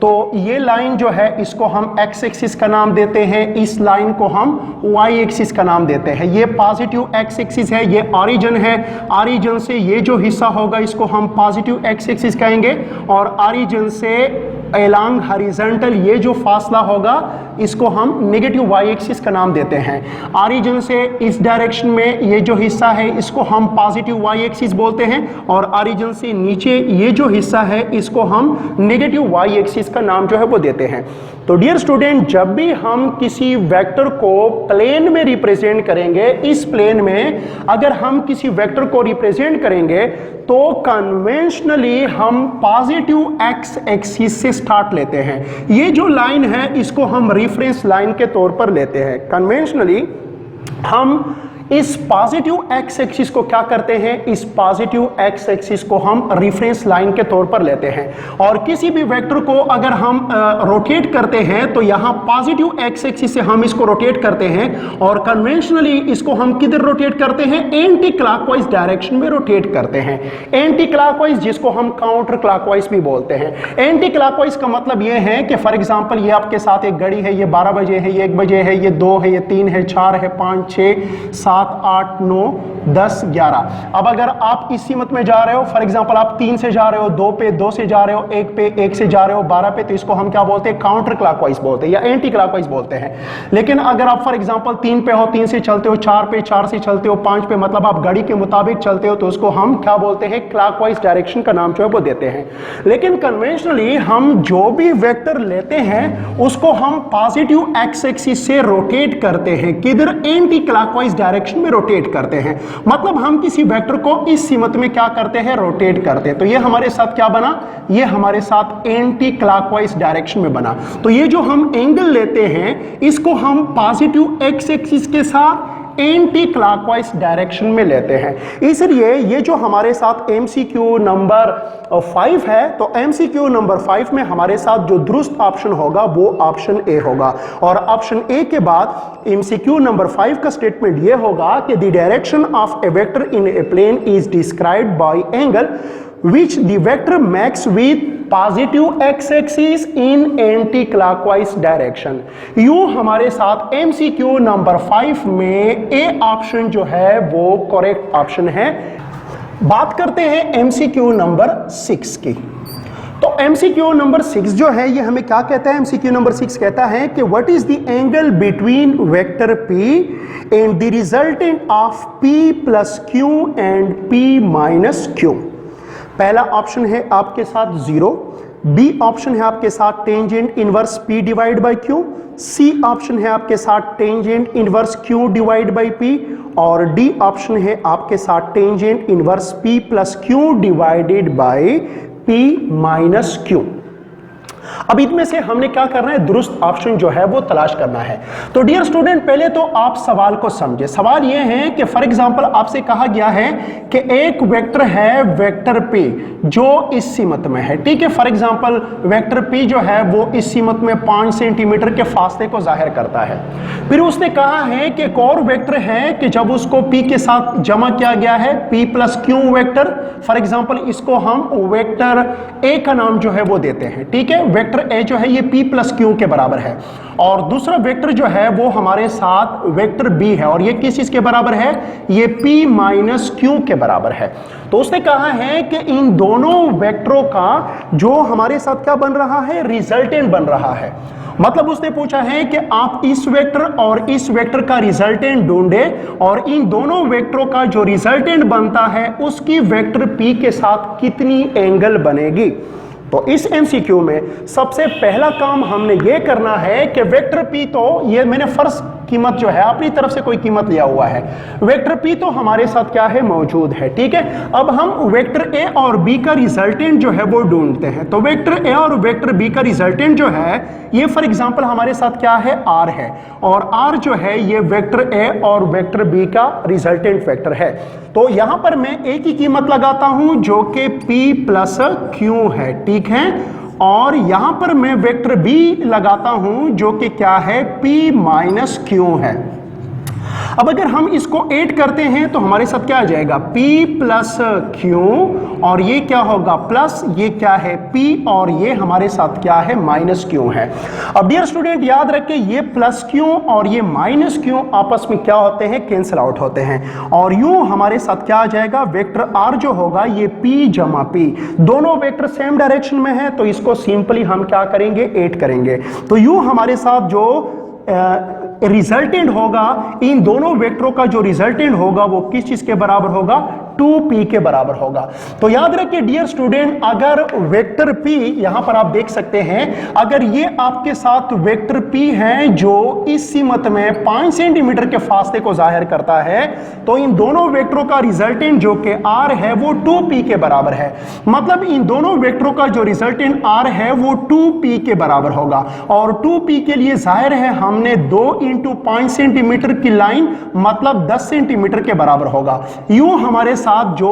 तो ये लाइन जो है इसको हम एक्स एक्सिस का नाम देते हैं, इस लाइन को हम वाई एक्सिस का नाम देते हैं। ये पॉजिटिव एक्स एक्सिस है, ये ऑरिजिन है, ऑरिजिन से ये जो हिस्सा होगा इसको हम पॉजिटिव एक्स एक्सिस कहेंगे, और ऑरिजिन से अलोंग हॉरिजॉन्टल ये जो फासला होगा इसको हम नेगेटिव वाई एक्सिस का नाम देते हैं। ऑरिजिन से इस डायरेक्शन में ये जो हिस्सा है इसको हम पॉजिटिव वाई एक्सिस बोलते हैं, और ऑरिजिन से नीचे ये जो हिस्सा है इसको हम नेगेटिव वाई एक्सिस का नाम जो है वो देते हैं। तो डियर स्टूडेंट, जब भी हम किसी वेक्टर को प्लेन में रिप्रेजेंट करेंगे, इस प्लेन में अगर हम किसी वेक्टर को रिप्रेजेंट करेंगे तो कन्वेंशनली हम पॉजिटिव एक्स एक्सिस से स्टार्ट लेते हैं। ये जो लाइन है इसको हम रेफरेंस लाइन के तौर पर लेते हैं। कन्वेंशनली हम इस पॉजिटिव एक्स एक्सिस को क्या करते हैं, इस पॉजिटिव एक्स एक्सिस को हम रेफरेंस लाइन के तौर पर लेते हैं, और किसी भी वेक्टर को अगर हम रोटेट करते हैं तो यहाँ पॉजिटिव एक्स एक्सिस से हम इसको रोटेट करते हैं, और कन्वेंशनली इसको हम किधर रोटेट करते हैं, एंटी क्लॉकवाइज डायरेक्शन में रोटेट करते हैं। एंटी क्लॉकवाइज जिसको हम काउंटर क्लॉकवाइज भी बोलते हैं। एंटी क्लॉकवाइज का मतलब ये है कि फॉर एग्जांपल ये आपके साथ एक घड़ी है, ये 12 बजे है, ये 1 बजे है, ये 2 है, ये 3 है, 4 है, 5, 6, 7, 7 8 9 10 11। अब अगर आप इसी मत में जा रहे हो, फॉर एग्जांपल आप 3 से जा रहे हो, 2 पे 2 से जा रहे हो, 1 पे 1 से जा रहे हो, 12 पे, तो इसको हम क्या बोलते हैं, काउंटर क्लॉकवाइज बोलते हैं या एंटी क्लॉकवाइज बोलते हैं। लेकिन अगर आप फॉर एग्जांपल 3 पे हो, 3 से चलते हो, 4 पे 4 से चलते हो, 5 पे, मतलब आप घड़ी के मुताबिक चलते हो, तो उसको हम क्या बोलते हैं, क्लॉकवाइज डायरेक्शन का नाम जो है वो देते हैं। लेकिन कन्वेंशनली हम जो भी वेक्टर लेते हैं उसको हम पॉजिटिव एक्स एक्सिस से रोटेट करते हैं, किधर, एंटी क्लॉकवाइज डायरेक्शन में रोटेट करते हैं। मतलब हम किसी वेक्टर को इस सीमत में क्या करते हैं, रोटेट करते हैं। तो ये हमारे साथ क्या बना, ये हमारे साथ एंटी क्लॉकवाइज डायरेक्शन में बना। तो ये जो हम एंगल लेते हैं इसको हम पॉजिटिव एक्स एक्सिस के साथ एंटी क्लॉकवाइज डायरेक्शन में लेते हैं। इसलिए ये जो हमारे साथ एमसीक्यू नंबर 5 है, तो एमसीक्यू नंबर 5 में हमारे साथ जो दुरुस्त ऑप्शन होगा वो ऑप्शन ए होगा। और ऑप्शन ए के बाद एमसीक्यू नंबर 5 का स्टेटमेंट ये होगा कि the direction of a vector in a plane is described by angle which the vector makes with positive x-axis in anti-clockwise direction। यूं हमारे साथ MCQ नंबर 5 में ए ऑप्शन जो है वो करेक्ट ऑप्शन है। बात करते हैं MCQ नंबर 6 की। तो MCQ नंबर 6 जो है ये हमें क्या कहता है, MCQ नंबर 6 कहता है कि what is the angle between vector P and the resultant of P plus Q and P minus Q। पहला ऑप्शन है आपके साथ 0, बी ऑप्शन है आपके साथ tangent inverse P divide by Q, C option है आपके साथ tangent inverse Q divide by P, और डी ऑप्शन है आपके साथ tangent inverse P plus Q divided by P minus Q। अब इनमें से हमने क्या करना है, दुरुस्त ऑप्शन जो है वो तलाश करना है। तो डियर स्टूडेंट, पहले तो आप सवाल को समझे। सवाल ये है कि फॉर एग्जांपल आपसे कहा गया है कि एक वेक्टर है वेक्टर P जो इस सीमत में है, ठीक है। फॉर एग्जांपल वेक्टर P जो है वो इस सीमत में 5 सेंटीमीटर के फासले को जाहिर करता है। फिर उसने कहा है कि एक और वेक्टर है कि जब उसको P के साथ जमा किया गया है, P plus Q vector, for example इसको हम वेक्टर A का नाम जो है वो देते हैं, ठीक है। वेक्टर A जो है ये P प्लस Q के बराबर है, और दूसरा वेक्टर जो है वो हमारे साथ वेक्टर B है, और ये किस चीज के बराबर है, ये P माइनस Q के बराबर है। तो उसने कहा है कि इन दोनों वेक्टरों का जो हमारे साथ क्या बन रहा है, रिजल्टेंट बन रहा है। मतलब उसने पूछा है कि आप इस वेक्टर और इस वेक्टर का रिजल्टेंट ढूंढे, और इन दोनों वेक्टरों का जो रिजल्टेंट बनता है उसकी वेक्टर P के साथ कितनी एंगल बनेगी। तो इस एमसीक्यू में सबसे पहला काम हमने ये करना है कि वेक्टर P, तो ये मैंने फर्स्ट कीमत जो है अपनी तरफ से कोई कीमत लिया हुआ है, वेक्टर P तो हमारे साथ क्या है, मौजूद है, ठीक है। अब हम वेक्टर A और B का रिजल्टेंट जो है वो ढूंढते हैं। तो वेक्टर A और वेक्टर B का रिजल्टेंट जो है ये फॉर एग्जांपल हमारे साथ क्या है, R है, और R जो है ये वेक्टर A और वेक्टर B का रिजल्टेंट वेक्टर है। तो यहां पर मैं A की कीमत लगाता हूं जो कि P प्लस Q है, ठीक है, और यहां पर मैं वेक्टर B लगाता हूं जो कि क्या है, P माइनस Q है। अब अगर हम इसको ऐड करते हैं तो हमारे साथ क्या आ जाएगा, P प्लस Q, और ये क्या होगा प्लस, ये क्या है P, और ये हमारे साथ क्या है, माइनस Q है। अब डियर स्टूडेंट याद रखें, ये प्लस Q और ये माइनस Q आपस में क्या होते हैं, कैंसिल आउट होते हैं, और यूं हमारे साथ क्या आ जाएगा, वेक्टर R जो होगा ये P जमा P, दोनों वेक्टर सेम डायरेक्शन में है, तो इसको सिंपली हम क्या करेंगे, ऐड करेंगे। तो यूं हमारे साथ जो रिजल्टेंट होगा, इन दोनों वेक्टरों का जो रिजल्टेंट होगा वो किस चीज के बराबर होगा, 2p के बराबर होगा। तो याद रखिए डियर स्टूडेंट, अगर वेक्टर p, यहां पर आप देख सकते हैं, अगर ये आपके साथ वेक्टर p है जो इस सीमत में 5 सेंटीमीटर के फासले को जाहिर करता है, तो इन दोनों वेक्टरों का रिजल्टेंट जो कि r है वो 2p के बराबर है। मतलब इन दोनों वेक्टरों का जो रिजल्टेंट r है वो 2p के बराबर होगा, और 2p के लिए जाहिर है हमने 2 इंटू 5 सेंटीमीटर की लाइन मतलब 10 सेंटीमीटर के बराबर होगा। यूं हमारे साथ जो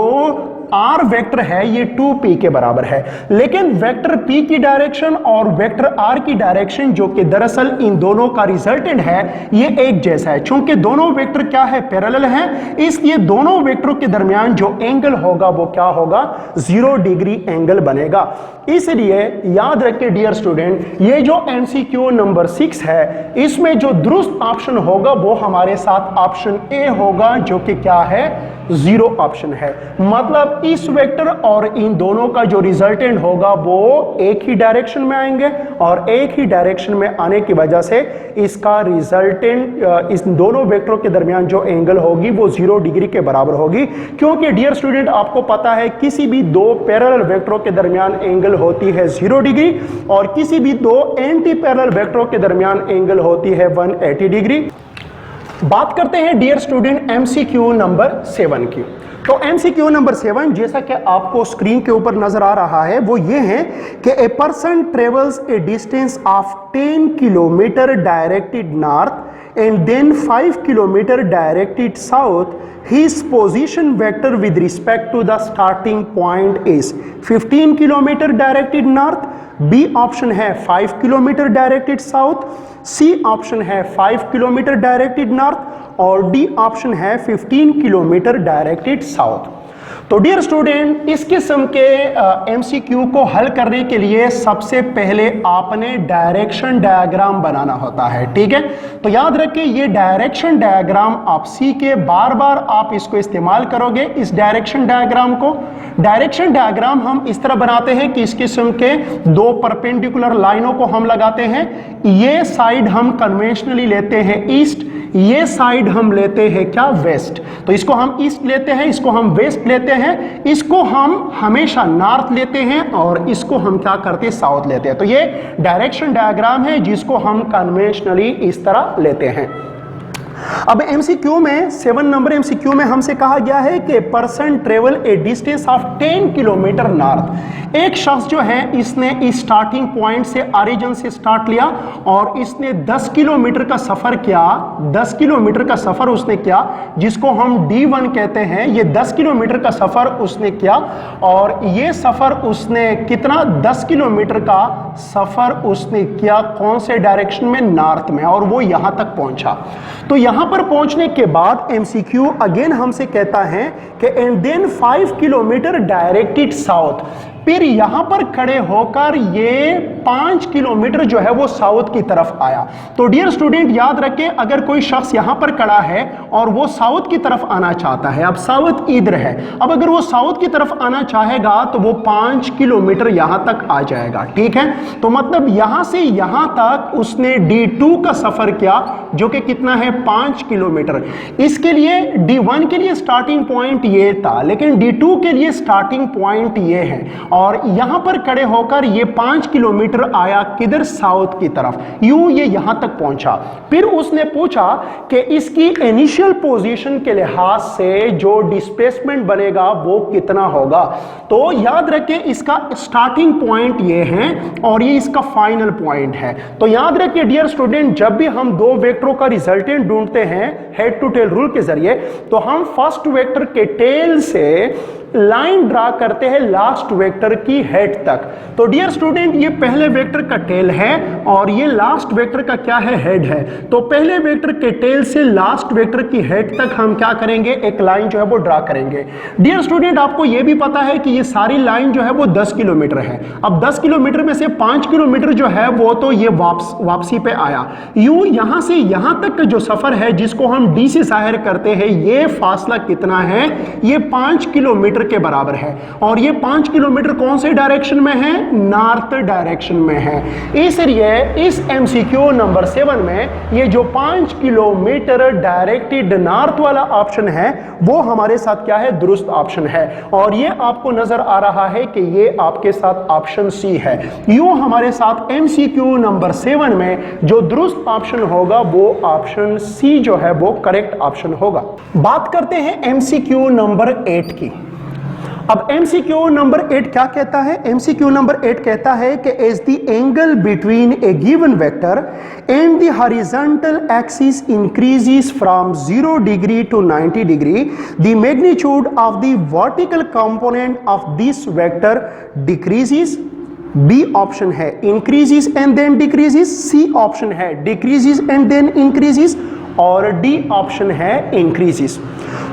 r वेक्टर है ये 2p के बराबर है, लेकिन वेक्टर p की डायरेक्शन और वेक्टर r की डायरेक्शन जो कि दरअसल इन दोनों का रिजल्टेंट है ये एक जैसा है। चूंकि दोनों वेक्टर क्या है, पैरेलल है, इसलिए दोनों वेक्टरों के दरमियान जो एंगल होगा वो क्या होगा, 0 डिग्री एंगल बनेगा। इसलिए याद रखिए डियर स्टूडेंट, ये जो MCQ नंबर 6 है इसमें जो दुरुस्त ऑप्शन होगा वो हमारे साथ ऑप्शन ए होगा, जो कि क्या है, 0 ऑप्शन है। मतलब इस वेक्टर और इन दोनों का जो रिजल्टेंट होगा वो एक ही डायरेक्शन में आएंगे और एक ही डायरेक्शन में आने की वजह से इसका रिजल्टेंट इस दोनों वेक्टरों के दरमियान जो एंगल होगी वो 0 डिग्री के बराबर होगी। क्योंकि डियर स्टूडेंट आपको पता है किसी भी दो पैरेलल वेक्टरों के दरमियान एंगल होती है 0 डिग्री और किसी भी दो एंटी पैरेलल वेक्टरों के दरमियान एंगल होती है 180 डिग्री। बात करते हैं डियर स्टूडेंट MCQ नंबर 7 की। तो MCQ नंबर 7 जैसा कि आपको स्क्रीन के ऊपर नजर आ रहा है वो ये है कि a person travels a distance of 10 kilometre directed north and then 5 kilometre directed south, his position vector with respect to the starting point is 15 kilometre directed north, B option है 5 kilometre directed south, C option है 5 kilometre directed north और D option है 15 kilometre directed south. तो dear student इस किस्म के MCQ को हल करने के लिए सबसे पहले आपने डायरेक्शन डायग्राम बनाना होता है, ठीक है। तो याद रखिए ये डायरेक्शन डायग्राम आप सीखे, बार बार आप इसको इस्तेमाल करोगे इस डायरेक्शन डायग्राम को। डायरेक्शन डायग्राम हम इस तरह बनाते हैं कि इस किस्म के दो परपेंडिकुलर लाइनों को हम लगाते हैं। ये साइड हम कन्वेंशनली लेते हैं ईस्ट, ये साइड हम लेते हैं क्या, वेस्ट। तो इसको हम ईस्ट लेते हैं, इसको हम वेस्ट लेते हैं, इसको हम हमेशा नॉर्थ लेते हैं और इसको हम क्या करते हैं, साउथ लेते हैं। तो ये डायरेक्शन डायग्राम है जिसको हम कन्वेंशनली इस तरह लेते हैं। अब MCQ में 7 नंबर MCQ में हमसे कहा गया है कि person travel A distance of 10 kilometre north. एक शख्स जो है इसने इस स्टार्टिंग पॉइंट से ओरिजिन से स्टार्ट लिया और इसने 10 किलोमीटर का सफर किया, 10 किलोमीटर का सफर उसने किया जिसको हम D1 कहते हैं। ये 10 किलोमीटर का सफर उसने किया और ये सफर उसने कितना, 10 किलोमीटर का सफर उसने किया कौन से डायरेक्शन में, नॉर्थ में, और वो यहां तक पहुंचा। तो यहां पर पहुंचने के बाद MCQ अगेन हमसे कहता है कि and then 5 kilometre directed south, फिर यहां पर खड़े होकर ये 5 किलोमीटर जो है वो साउथ की तरफ आया। तो डियर स्टूडेंट याद रखें, अगर कोई शख्स यहां पर खड़ा है और वो साउथ की तरफ आना चाहता है, अब साउथ इधर है, अब अगर वो साउथ की तरफ आना चाहेगा तो वो 5 किलोमीटर यहां तक आ जाएगा, ठीक है। तो मतलब यहां से यहां तक उसने D2 का सफर किया जो कि कितना है, 5 किलोमीटर। इसके लिए D1 के लिए स्टार्टिंग पॉइंट ये था, लेकिन D2 के लिए स्टार्टिंग पॉइंट ये है और यहां पर खड़े होकर ये 5 किलोमीटर आया किधर, साउथ की तरफ, यूं ये यहां तक पहुंचा। फिर उसने पूछा कि इसकी इनिशियल पोजीशन के लिहाज से जो डिस्प्लेसमेंट बनेगा वो कितना होगा। तो याद रखें इसका स्टार्टिंग पॉइंट ये है और ये इसका फाइनल पॉइंट है। तो याद रखिए डियर स्टूडेंट, जब भी हम दो वेक्टरों का रिजल्टेंट ढूंढते हैं हेड टू टेल रूल के जरिए, तो हम फर्स्ट वेक्टर के टेल से लाइन ड्रा करते हैं लास्ट वेक्टर की हेड तक। तो डियर स्टूडेंट ये पहले वेक्टर का टेल है और ये लास्ट वेक्टर का क्या है, हेड है। तो पहले वेक्टर के टेल से लास्ट वेक्टर की हेड तक हम क्या करेंगे, एक लाइन जो है वो ड्रा करेंगे। डियर स्टूडेंट आपको ये भी पता है कि ये सारी लाइन जो है वो 10 किलोमीटर है। अब 10 किलोमीटर में से 5 किलोमीटर जो है वो तो ये वापसी पे आया। यूं यहां से यहां तक का जो सफर है जिसको हम D से जाहिर करते हैं, ये फासला कितना है, ये 5 किलोमीटर के बराबर है। और ये 5 किलोमीटर कौन से डायरेक्शन में है, नॉर्थ डायरेक्शन में है। इसलिए इस MCQ नंबर 7 में ये जो 5 किलोमीटर डायरेक्टेड नॉर्थ वाला ऑप्शन है वो हमारे साथ क्या है, दुरुस्त ऑप्शन है। और ये आपको नजर आ रहा है कि ये आपके साथ ऑप्शन सी है। यूं हमारे साथ MCQ नंबर 7 में जो दुरुस्त ऑप्शन होगा वो ऑप्शन सी जो है वो करेक्ट ऑप्शन होगा। बात करते हैं MCQ नंबर 8 की। अब MCQ नंबर 8 क्या कहता है? MCQ नंबर 8 कहता है कि as the angle between a given vector and the horizontal axis increases from 0 degree to 90 degree, the magnitude of the vertical component of this vector decreases. B option है increases and then decreases, C option है decreases and then increases, और D option है increases.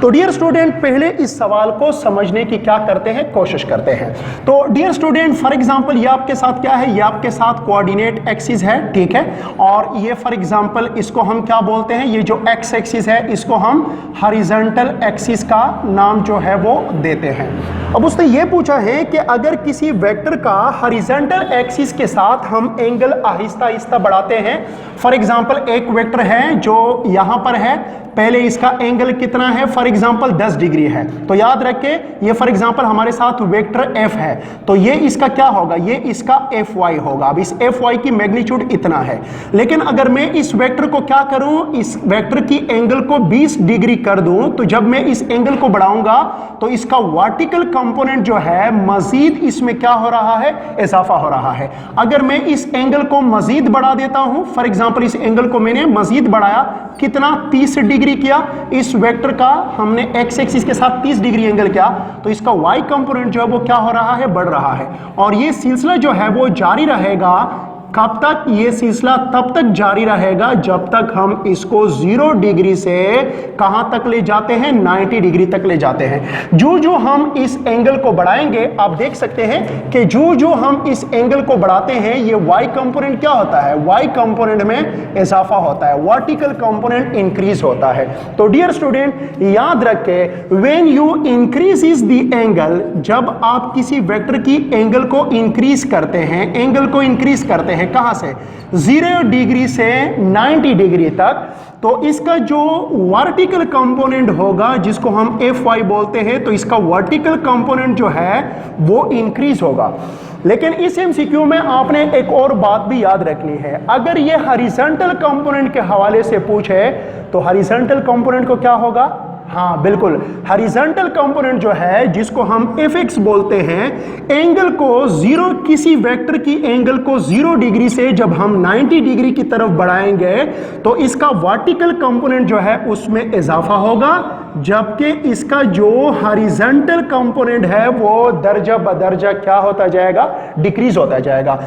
तो dear student, पहले इस सवाल को समझने की क्या करते हैं, कोशिश करते हैं। तो डियर स्टूडेंट, फॉर एग्जांपल ये आपके साथ क्या है, ये आपके साथ कोऑर्डिनेट एक्सिस है, ठीक है, और ये फॉर एग्जांपल इसको हम क्या बोलते हैं, ये जो एक्स एक्सिस है इसको हम हॉरिजॉन्टल एक्सिस का नाम जो है वो देते हैं। अब उसने ये पूछा है कि अगर किसी वेक्टर का हॉरिजॉन्टल एक्सिस के साथ हम एंगल आहिस्ता आहिस्ता बढ़ाते हैं, फॉर एग्जांपल एक वेक्टर है जो यहां पर है, पहले इसका एंगल कितना है, फॉर एग्जांपल 10 डिग्री है, तो याद रखें ये फॉर एग्जांपल हमारे साथ वेक्टर f है, तो ये इसका क्या होगा, ये इसका fy होगा। अब इस fy की मैग्नीट्यूड इतना है, लेकिन अगर मैं इस वेक्टर को क्या करूं, इस वेक्टर की एंगल को 20 डिग्री कर दूं, तो जब मैं इस एंगल को बढ़ाऊंगा तो इसका वर्टिकल कंपोनेंट जो है मजीद इसमें क्या हो रहा है, इजाफा हो रहा है। अगर मैं इस एंगल को मजीद बढ़ा देता हूं, फॉर एग्जांपल इस एंगल को मैंने मजीद बढ़ाया, कितना, 30 डिग्री किया, इस वेक्टर का हमने एक्स एक्सिस के साथ 30 डिग्री एंगल किया, तो इसका वाई कंपोनेंट जो है वो क्या हो रहा है, बढ़ रहा है। और ये सिलसिला जो है वो जारी रहेगा, कब तक, ये सिलसिला तब तक जारी रहेगा जब तक हम इसको 0 डिग्री से कहां तक ले जाते हैं, 90 डिग्री तक ले जाते हैं। जो जो हम इस एंगल को बढ़ाएंगे, आप देख सकते हैं कि जो जो हम इस एंगल को बढ़ाते हैं, ये वाई कंपोनेंट क्या होता है, वाई कंपोनेंट में इजाफा होता है, वर्टिकल कंपोनेंट इंक्रीज होता है। तो डियर स्टूडेंट, याद रखें, when you increase the angle, जब आप किसी वेक्टर की एंगल को इंक्रीज करते हैं, एंगल को इंक्रीज करते हैं कहां से, 0 डिग्री से 90 डिग्री तक, तो इसका जो वर्टिकल कंपोनेंट होगा जिसको हम Fy बोलते हैं, तो इसका वर्टिकल कंपोनेंट जो है वो इंक्रीज होगा। लेकिन इस MCQ में आपने एक और बात भी याद रखनी है, अगर ये हॉरिजॉन्टल कंपोनेंट के हवाले से पूछे तो हॉरिजॉन्टल कंपोनेंट को क्या होगा, हाँ बिल्कुल, हॉरिजॉन्टल कंपोनेंट जो है जिसको हम fx बोलते हैं, एंगल को 0, किसी वेक्टर की एंगल को 0 डिग्री से जब हम 90 डिग्री की तरफ बढ़ाएंगे तो इसका वर्टिकल कंपोनेंट जो है उसमें इजाफा होगा, जबकि इसका जो हॉरिजॉन्टल कंपोनेंट है वो दर्जा बदर्जा क्या होता जाएगा, डिक्रीज होता जाएगा।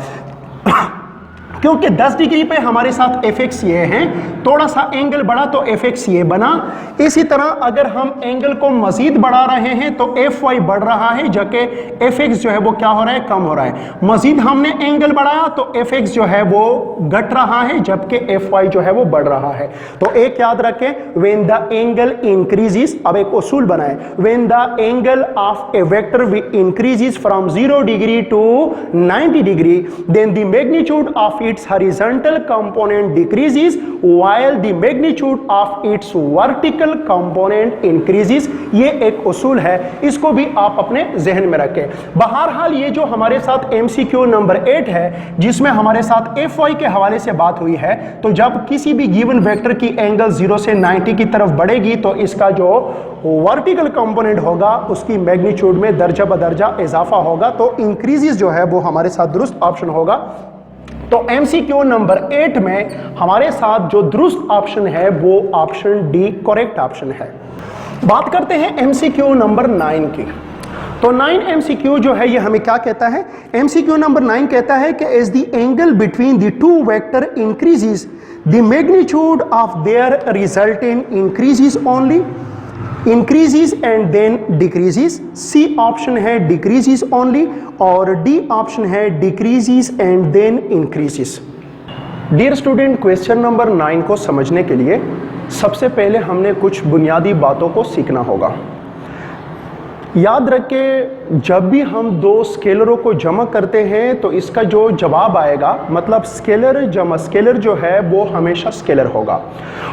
क्योंकि 10 डिग्री पे हमारे साथ fx ये है, थोड़ा सा एंगल बढ़ा तो fx ये बना। इसी तरह अगर हम एंगल को मजीद बढ़ा रहे हैं तो fy बढ़ रहा है, जबकि fx जो है वो क्या हो रहा है, कम हो रहा है। मजीद हमने एंगल बढ़ाया तो fx जो है वो घट रहा है, जबकि fy जो है वो बढ़ रहा है। तो एक याद रखें, व्हेन द एंगल इंक्रीजेस, अब एक उसूल बनाएं, when the angle of a vector increases from 0 degree to 90 degree, then the magnitude of its horizontal component decreases while the magnitude of its vertical component increases। ये एक उसूल है, इसको भी आप अपने जहन में रखें। बहरहाल ये जो हमारे साथ MCQ नंबर 8 है जिसमें हमारे साथ Fy के हवाले से बात हुई है, तो जब किसी भी गिवन वेक्टर की एंगल 0 से 90 की तरफ बढ़ेगी तो इसका जो वर्टिकल कंपोनेंट होगा उसकी मैग्नीट्यूड में दर्जा बदर्जा इजाफा होगा, तो इंक्रीजेस जो है वो हमारे साथ दुरुस्त ऑप्शन होगा। तो MCQ नंबर 8 में हमारे साथ जो दुरुस्त ऑप्शन है वो ऑप्शन डी करेक्ट ऑप्शन है। बात करते हैं MCQ नंबर 9 की। तो 9 MCQ जो है ये हमें क्या कहता है, MCQ नंबर 9 कहता है कि as the angle between the two vector increases, the magnitude of their resultant increases only, increases and then decreases. C option है डिक्रीजेस ओनली, और डी ऑप्शन है decreases and then increases. Dear student, question number 9 को समझने के लिए सबसे पहले हमने कुछ बुनियादी बातों को सीखना होगा। याद रखें, जब भी हम दो स्केलरों को जमा करते हैं तो इसका जो जवाब आएगा, मतलब स्केलर जमा स्केलर जो है वो हमेशा स्केलर होगा,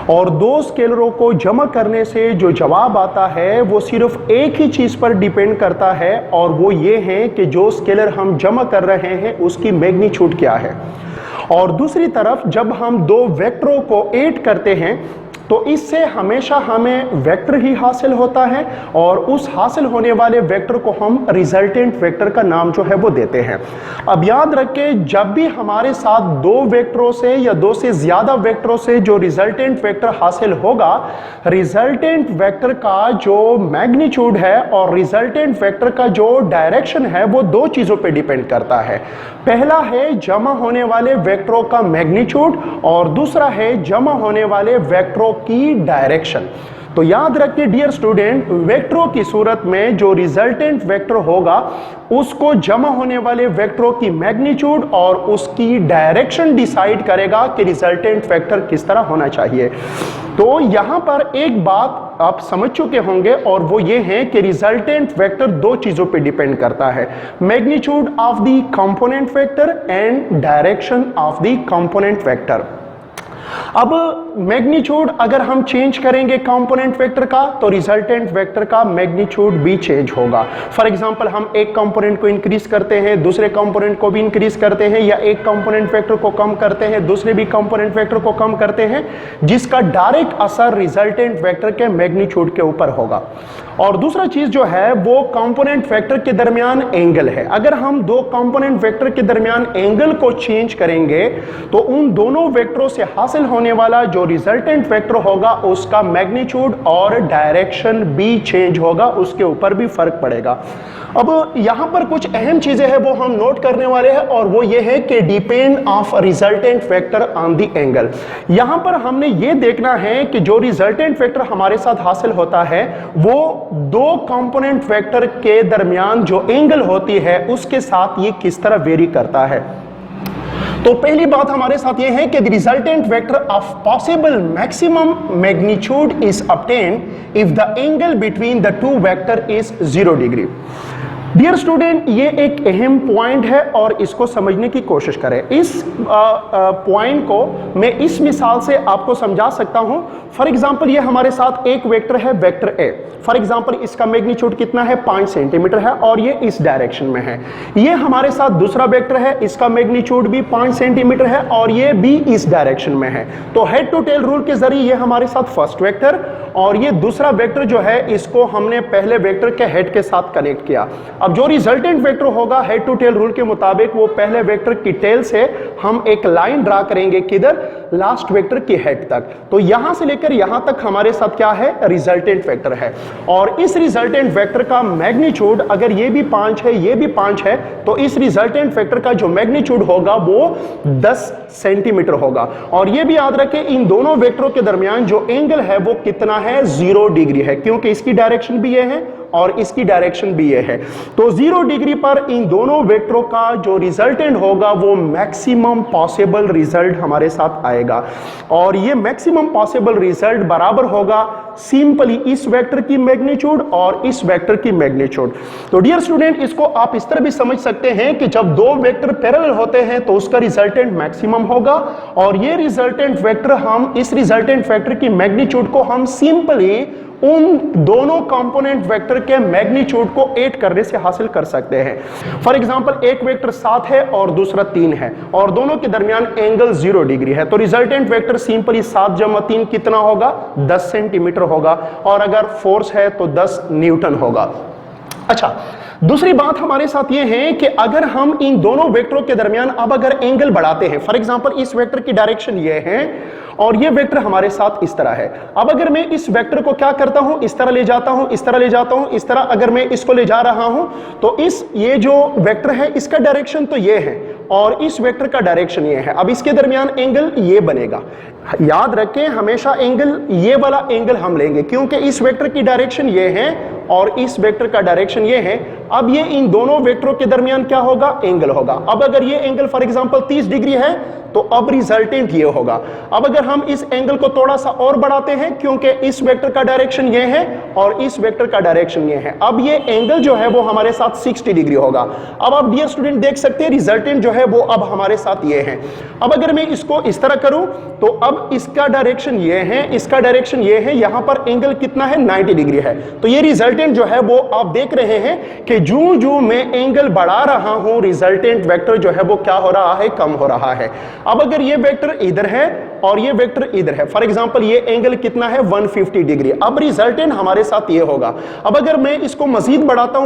और दो स्केलरों को जमा करने से जो जवाब आता है वो सिर्फ एक ही चीज़ पर डिपेंड करता है, और वो ये है कि जो स्केलर हम जमा कर रहे हैं उसकी मैग्नीट्यूड क्या है। और दूसरी तरफ जब हम दो वेक्टरों को ऐड करते हैं तो इससे हमेशा हमें वेक्टर ही हासिल होता है और उस हासिल होने वाले वेक्टर को हम रिजल्टेंट वेक्टर का नाम जो है वो देते हैं। अब याद रखें, जब भी हमारे साथ दो वेक्टरों से या दो से ज्यादा वेक्टरों से जो रिजल्टेंट वेक्टर हासिल होगा, रिजल्टेंट वेक्टर का जो मैग्नीट्यूड है और रिजल्टेंट वेक्टर का जो डायरेक्शन है वो दो चीजों पे डिपेंड करता है। पहला है जमा होने वाले वेक्टरों का मैग्नीट्यूड और दूसरा है जमा होने वाले वेक्टरों की डायरेक्शन। तो याद रखिए डियर स्टूडेंट, वेक्टरों की सूरत में जो रिजल्टेंट वेक्टर होगा उसको जमा होने वाले वेक्टरों की मैग्नीट्यूड और उसकी डायरेक्शन डिसाइड करेगा कि रिजल्टेंट वेक्टर किस तरह होना चाहिए। तो यहां पर एक बात आप समझ चुके होंगे और वो ये है कि रिजल्टेंट वेक्टर दो चीजों पे डिपेंड करता है, magnitude of the component vector and direction of the component vector. अब मैग्नीट्यूड अगर हम चेंज करेंगे कंपोनेंट वेक्टर का तो रिजल्टेंट वेक्टर का मैग्नीट्यूड भी चेंज होगा। फॉर एग्जांपल हम एक कंपोनेंट को इंक्रीज करते हैं, दूसरे कंपोनेंट को भी इंक्रीज करते हैं, या एक कंपोनेंट वेक्टर को कम करते हैं, दूसरे भी कंपोनेंट वेक्टर को कम करते हैं, जिसका डायरेक्ट असर रिजल्टेंट वेक्टर के मैग्नीट्यूड के ऊपर होगा। और दूसरा चीज जो है वो कंपोनेंट वेक्टर के दरमियान एंगल है। अगर हम दो कंपोनेंट वेक्टर के दरमियान एंगल को चेंज करेंगे तो उन दोनों वेक्टरों से हासिल होने वाला जो रिजल्टेंट वेक्टर होगा उसका मैग्नीट्यूड और डायरेक्शन भी चेंज होगा, उसके ऊपर भी फर्क पड़ेगा। अब यहां पर कुछ अहम चीजें हैं वो हम नोट करने वाले हैं और वो ये है कि depend of resultant vector on the angle. यहां पर हमने ये देखना है कि जो रिजल्टेंट वेक्टर हमारे साथ हासिल होता है वो दो कंपोनेंट वेक्टर के दरमियान जो एंगल होती है उसके साथ ये किस तरह वेरी करता है। तो पहली बात हमारे साथ ये है कि the resultant vector of possible maximum magnitude is obtained if the angle between the two vector is 0 degree. Dear student, ये एक अहम पॉइंट है और इसको समझने की कोशिश करें। इस पॉइंट को मैं इस मिसाल से आपको समझा सकता हूं। फॉर एग्जांपल ये हमारे साथ एक वेक्टर है, वेक्टर ए। फॉर एग्जांपल इसका मैग्नीट्यूड कितना है, 5 सेंटीमीटर है और ये इस डायरेक्शन में है। ये हमारे साथ दूसरा वेक्टर है, इसका मैग्नीट्यूड भी 5 सेंटीमीटर है और ये भी इस डायरेक्शन में है। तो हेड टू टेल रूल के जरिए ये हमारे साथ फर्स्ट वेक्टर और ये दूसरा वेक्टर जो है इसको हमने पहले वेक्टर के हेड के साथ कनेक्ट किया। अब जो रिजल्टेंट वेक्टर होगा हेड टू टेल रूल के मुताबिक वो पहले वेक्टर की टेल से हम एक लाइन ड्रा करेंगे, किधर, लास्ट वेक्टर की हेड तक। तो यहां से लेकर यहां तक हमारे साथ क्या है, रिजल्टेंट वेक्टर है। और इस रिजल्टेंट वेक्टर का मैग्नीट्यूड अगर ये भी 5 है, ये भी 5 है, तो इस रिजल्टेंट वेक्टर का जो मैग्नीट्यूड होगा वो 10 सेंटीमीटर होगा। और ये भी याद रखें इन दोनों वेक्टरों के दरमियान जो एंगल है वो कितना है, 0 डिग्री है, क्योंकि इसकी डायरेक्शन भी ये है और इसकी डायरेक्शन भी ये है। तो 0 डिग्री पर इन दोनों वेक्टरों का जो रिजल्टेंट होगा वो मैक्सिमम पॉसिबल रिजल्ट हमारे साथ आएगा। और ये मैक्सिमम पॉसिबल रिजल्ट बराबर होगा सिंपली इस वेक्टर की मैग्नीट्यूड और इस वेक्टर की मैग्नीट्यूड। तो डियर स्टूडेंट, इसको आप इस तरह भी समझ सकते हैं कि जब दो वेक्टर पैरेलल होते हैं तो उसका रिजल्टेंट मैक्सिमम होगा और ये रिजल्टेंट वेक्टर हम इस रिजल्टेंट वेक्टर की मैग्नीट्यूड को हम सिंपली उन दोनों कंपोनेंट वेक्टर के मैग्नीट्यूड को 8 करने से हासिल कर सकते हैं। फॉर एग्जांपल एक वेक्टर 7 है और दूसरा 3 है और दोनों के दरमियान एंगल 0 डिग्री है, तो रिजल्टेंट वेक्टर सिंपली 7 × 3 कितना होगा, 10 सेंटीमीटर होगा और अगर फोर्स है तो 10 न्यूटन होगा। अच्छा, दूसरी बात हमारे साथ ये है कि अगर हम इन दोनों वेक्टरों के दरमियान अब अगर एंगल बढ़ाते हैं, फॉर एग्जांपल इस वेक्टर की डायरेक्शन ये है और ये वेक्टर हमारे साथ इस तरह है। अब अगर मैं इस वेक्टर को क्या करता हूं, इस तरह ले जाता हूं, इस तरह ले जाता हूं, इस तरह अगर मैं इसको ले जा रहा हूं तो ये जो वेक्टर है इसका डायरेक्शन तो ये है और इस वेक्टर का डायरेक्शन ये है। अब इसके दरमियान एंगल ये बनेगा। याद रखें हमेशा एंगल ये वाला एंगल हम लेंगे क्योंकि इस वेक्टर की डायरेक्शन ये है और इस वेक्टर का डायरेक्शन ये है। अब ये इन दोनों वेक्टरों के दरमियान क्या होगा, एंगल होगा। अब अगर ये एंगल फॉर एग्जांपल 30 डिग्री है तो अब रिजल्टेंट ये होगा। अब अगर हम इस एंगल को थोड़ा सा और बढ़ाते हैं क्योंकि इस वेक्टर का डायरेक्शन ये है और इस वेक्टर का डायरेक्शन ये है, अब ये एंगल जो है वो हमारे साथ 60 डिग्री होगा। अब आप डियर स्टूडेंट देख सकते हैं रिजल्टेंट जो है वो अब हमारे साथ ये है। अब अगर मैं इसको इस तरह करूं तो अब इसका डायरेक्शन ये है, इसका डायरेक्शन ये है, यहां पर एंगल कितना है, 90 डिग्री है। तो ये रिजल्टेंट रिजल्टेंट जो है वो आप देख रहे हैं कि जो मैं एंगल बढ़ा रहा हूं, रिजल्टेंट वेक्टर जो है वो क्या हो रहा है, कम हो रहा है। अब अगर ये वेक्टर इधर है और ये वेक्टर इधर है, फॉर एग्जांपल ये एंगल कितना है 150 डिग्री, अब रिजल्टेंट हमारे साथ ये होगा। अब अगर मैं इसको मजीद बढ़ाता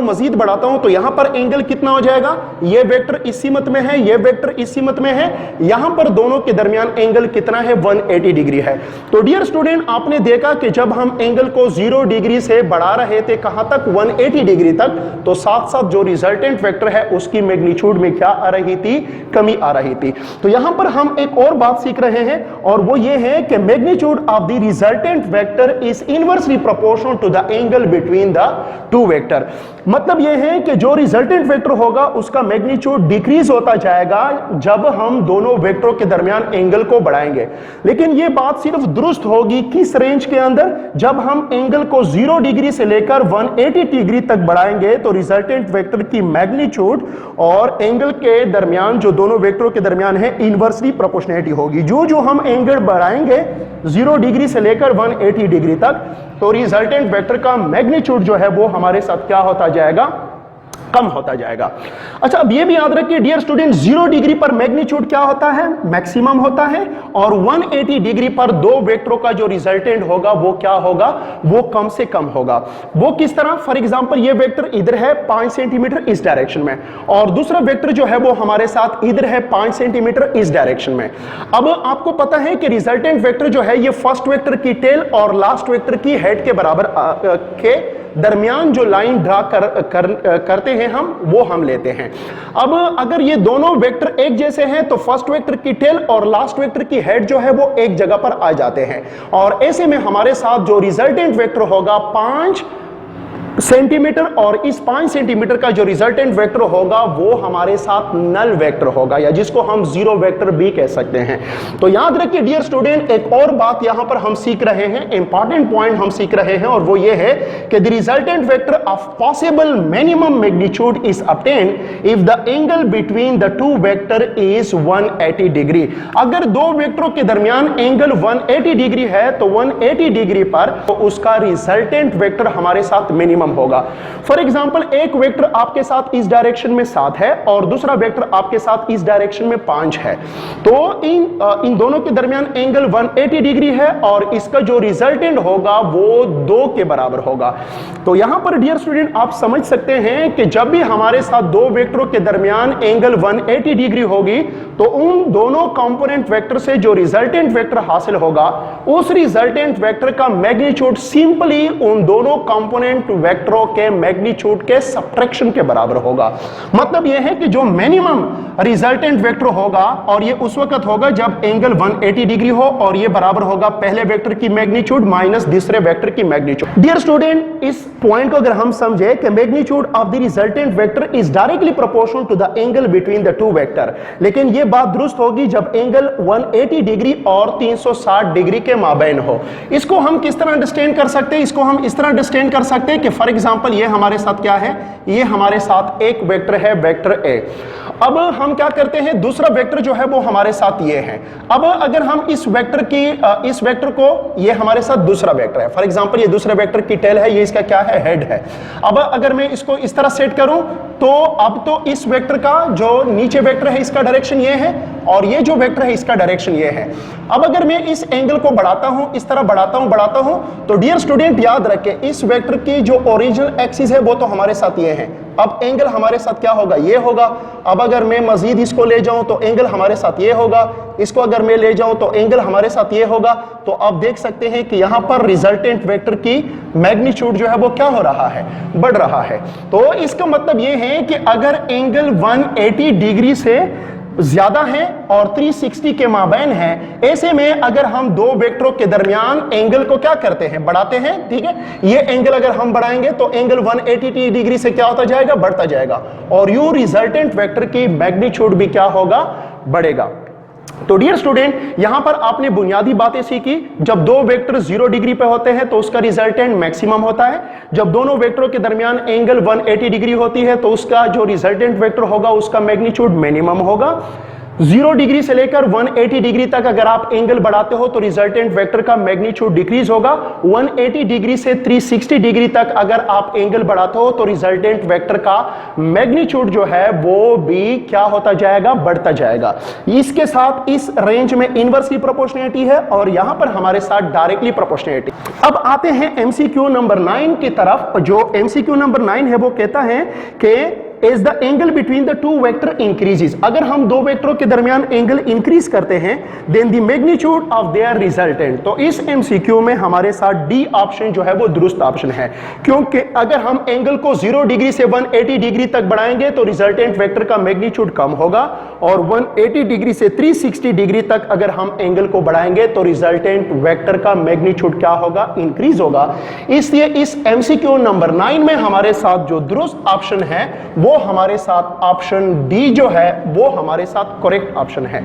हूं तो यहां पर एंगल कितना हो जाएगा, ये वेक्टर इस सीमत में है, ये वेक्टर इस सीमत में है, यहां पर दोनों के दरमियान एंगल कितना है 180 डिग्री है। तो डियर स्टूडेंट आपने देखा कि जब हम एंगल को 0 डिग्री से बढ़ा रहे थे कहां तक, 180 डिग्री तक, तो साथ साथ जो रिजल्टेंट वेक्टर है उसकी मैग्नीट्यूड में क्या आ रही थी, कमी आ रही थी। तो यहां पर हम एक और बात सीख रहे हैं और वो ये है कि magnitude of the resultant vector is inversely proportional to the angle between the two vector. मतलब ये है कि जो रिजल्टेंट वेक्टर होगा उसका मैग्नीट्यूड डिक्रीज होता जाएगा जब हम दोनों वेक्टरों के दरमियान एंगल को बढ़ाएंगे। लेकिन ये बात सिर्फ दुरुस्त होगी किस रेंज के अंदर, जब हम एंगल को 0 डिग्री से लेकर 180 डिग्री तक बढ़ाएंगे तो रिजल्टेंट वेक्टर की मैग्नीट्यूड और एंगल के दरमियान जो दोनों वेक्टरों के दरमियान है इनवर्सली प्रोपोर्शनलिटी होगी। जो हम एंगल बढ़ाएंगे 0 डिग्री से लेकर 180 डिग्री तक, तो रिजल्टेंट वेक्टर का मैग्नीट्यूड जो है वो हमारे साथ क्या होता जाएगा, कम होता जाएगा। अच्छा, अब ये भी याद रखिए डियर स्टूडेंट, 0 डिग्री पर मैग्नीट्यूड क्या होता है, मैक्सिमम होता है, और 180 डिग्री पर दो वेक्टरों का जो रिजल्टेंट होगा वो क्या होगा, वो कम से कम होगा। वो किस तरह, फॉर एग्जांपल ये वेक्टर इधर है 5 सेंटीमीटर इस डायरेक्शन में, और दूसरा वेक्टर जो है वो हमारे साथ इधर है 5 सेंटीमीटर इस डायरेक्शन में। अब आपको पता है कि रिजल्टेंट वेक्टर जो है ये फर्स्ट वेक्टर की टेल और लास्ट वेक्टर की हेड के बराबर के दरमियान जो लाइन ड्रा करते हैं वो हम लेते हैं। अब अगर ये दोनों वेक्टर एक जैसे हैं तो फर्स्ट वेक्टर की टेल और लास्ट वेक्टर की हेड जो है वो एक जगह पर आ जाते हैं, और ऐसे में हमारे साथ जो रिजल्टेंट वेक्टर होगा 5 सेंटीमीटर, और इस 5 सेंटीमीटर का जो रिजल्टेंट वेक्टर होगा वो हमारे साथ नल वेक्टर होगा, या जिसको हम जीरो वेक्टर भी कह सकते हैं। तो याद रखिए डियर स्टूडेंट, एक और बात यहां पर हम सीख रहे हैं, इंपॉर्टेंट पॉइंट हम सीख रहे हैं, और वो ये है कि the resultant vector of possible minimum magnitude is obtained if the angle between the two vector is 180 degree. अगर दो वेक्टरों के दरमियान एंगल 180 डिग्री है तो 180 डिग्री पर तो उसका रिजल्टेंट वेक्टर हमारे साथ मिनिमम होगा। फॉर एग्जांपल एक वेक्टर आपके साथ इस डायरेक्शन में 7 है और दूसरा वेक्टर आपके साथ इस डायरेक्शन में 5 है, तो इन दोनों के दरमियान एंगल 180 डिग्री है और इसका जो रिजल्टेंट होगा वो 2 के बराबर होगा। तो यहां पर डियर स्टूडेंट आप समझ सकते हैं कि जब भी हमारे साथ दो वेक्टरों के दरमियान एंगल 180 डिग्री होगी तो उन दोनों कंपोनेंट वेक्टर से जो रिजल्टेंट वेक्टर हासिल होगा उस रिजल्टेंट वेक्टर का मैग्नीट्यूड सिंपली उन दोनों कंपोनेंट वेक्टरों के मैग्नीट्यूड के सब्ट्रैक्शन के बराबर होगा। मतलब यह है कि जो मिनिमम रिजल्टेंट वेक्टर होगा और ये उस वक्त होगा जब एंगल 180 डिग्री हो और ये बराबर होगा पहले वेक्टर की मैग्नीट्यूड माइनस दूसरे वेक्टर की मैग्नीट्यूड। डियर स्टूडेंट, इस पॉइंट को अगर हम समझे कि magnitude of the resultant vector is directly proportional to the angle between the two vector, लेकिन ये बात दुरुस्त होगी जब एंगल 180 डिग्री और 360 डिग्री के माबैन हो। इसको हम किस तरह अंडरस्टैंड कर सकते हैं, इसको हम इस तरह अंडरस्टैंड कर सकते हैं कि फॉर एग्जांपल ये हमारे साथ क्या है, ये हमारे साथ एक वेक्टर है, वेक्टर ए। अब हम क्या करते हैं, दूसरा वेक्टर जो है वो हमारे साथ ये है। अब अगर हम इस वेक्टर को, ये हमारे साथ दूसरा वेक्टर है, फॉर एग्जांपल ये दूसरा वेक्टर की टेल है, ये इसका क्या है, हेड है। अब अगर मैं इसको इस तरह सेट करूं तो अब तो इस वेक्टर का जो नीचे वेक्टर है इसका डायरेक्शन ये है और ये जो वेक्टर है इसका डायरेक्शन ये है। अब अगर मैं इस एंगल को बढ़ाता हूं, इस तरह बढ़ाता हूं तो डियर स्टूडेंट याद रखें इस वेक्टर की जो ओरिजिनल एक्सिस है वो तो हमारे साथ ये है। अब एंगल हमारे साथ क्या होगा, ये होगा। अब अगर मैं मजीद इसको ले जाऊं तो एंगल हमारे साथ ये होगा, इसको अगर मैं ले जाऊं तो एंगल हमारे साथ ये होगा। तो आप देख सकते हैं कि यहां पर रिजल्टेंट वेक्टर की मैग्नीट्यूड जो है वो क्या हो रहा है, बढ़ रहा है। तो इसका मतलब ये है कि अगर एंगल 180 डिग्री से ज्यादा है और 360 के माबैन है, ऐसे में अगर हम दो वेक्टरों के दरमियान एंगल को क्या करते हैं, बढ़ाते हैं। ठीक है, ये एंगल अगर हम बढ़ाएंगे तो एंगल 180 डिग्री से क्या होता जाएगा, बढ़ता जाएगा, और यू रिजल्टेंट वेक्टर की मैग्नीट्यूड भी क्या होगा, बढ़ेगा। तो डियर स्टूडेंट, यहां पर आपने बुनियादी बातें सीखी। जब दो वेक्टर 0 डिग्री पे होते हैं तो उसका रिजल्टेंट मैक्सिमम होता है। जब दोनों वेक्टरों के दरमियान एंगल 180 डिग्री होती है तो उसका जो रिजल्टेंट वेक्टर होगा उसका मैग्नीट्यूड मिनिमम होगा। 0 डिग्री से लेकर 180 डिग्री तक अगर आप एंगल बढ़ाते हो तो रिजल्टेंट वेक्टर का मैग्नीट्यूड डिक्रीज होगा। 180 डिग्री से 360 डिग्री तक अगर आप एंगल बढ़ाते हो तो रिजल्टेंट वेक्टर का मैग्नीट्यूड जो है वो भी क्या होता जाएगा, बढ़ता जाएगा। इसके साथ इस रेंज में इनवर्सली प्रोपोर्शनलिटी है और यहां पर हमारे साथ डायरेक्टली प्रोपोर्शनलिटी। अब आते हैं एमसीक्यू नंबर 9 की तरफ। जो एमसीक्यू नंबर 9 है वो कहता है कि As the angle between the two vector increases, अगर हम दो वेक्टरों के दरमियान एंगल इंक्रीज करते हैं, then the magnitude of their resultant। तो इस एमसीक्यू में हमारे साथ डी ऑप्शन जो है वो दुरुस्त ऑप्शन है, क्योंकि अगर हम एंगल को 0 डिग्री से 180 डिग्री तक बढ़ाएंगे तो रिजल्टेंट वेक्टर का मैग्नीट्यूड कम होगा और 180 डिग्री से 360 डिग्री तक अगर हम एंगल को बढ़ाएंगे तो रिजल्टेंट वेक्टर का मैग्नीट्यूड क्या होगा, इंक्रीज होगा। इसलिए इस एमसीक्यू नंबर 9 में हमारे साथ जो दुरुस्त ऑप्शन है वो हमारे साथ ऑप्शन डी जो है वो हमारे साथ करेक्ट ऑप्शन है।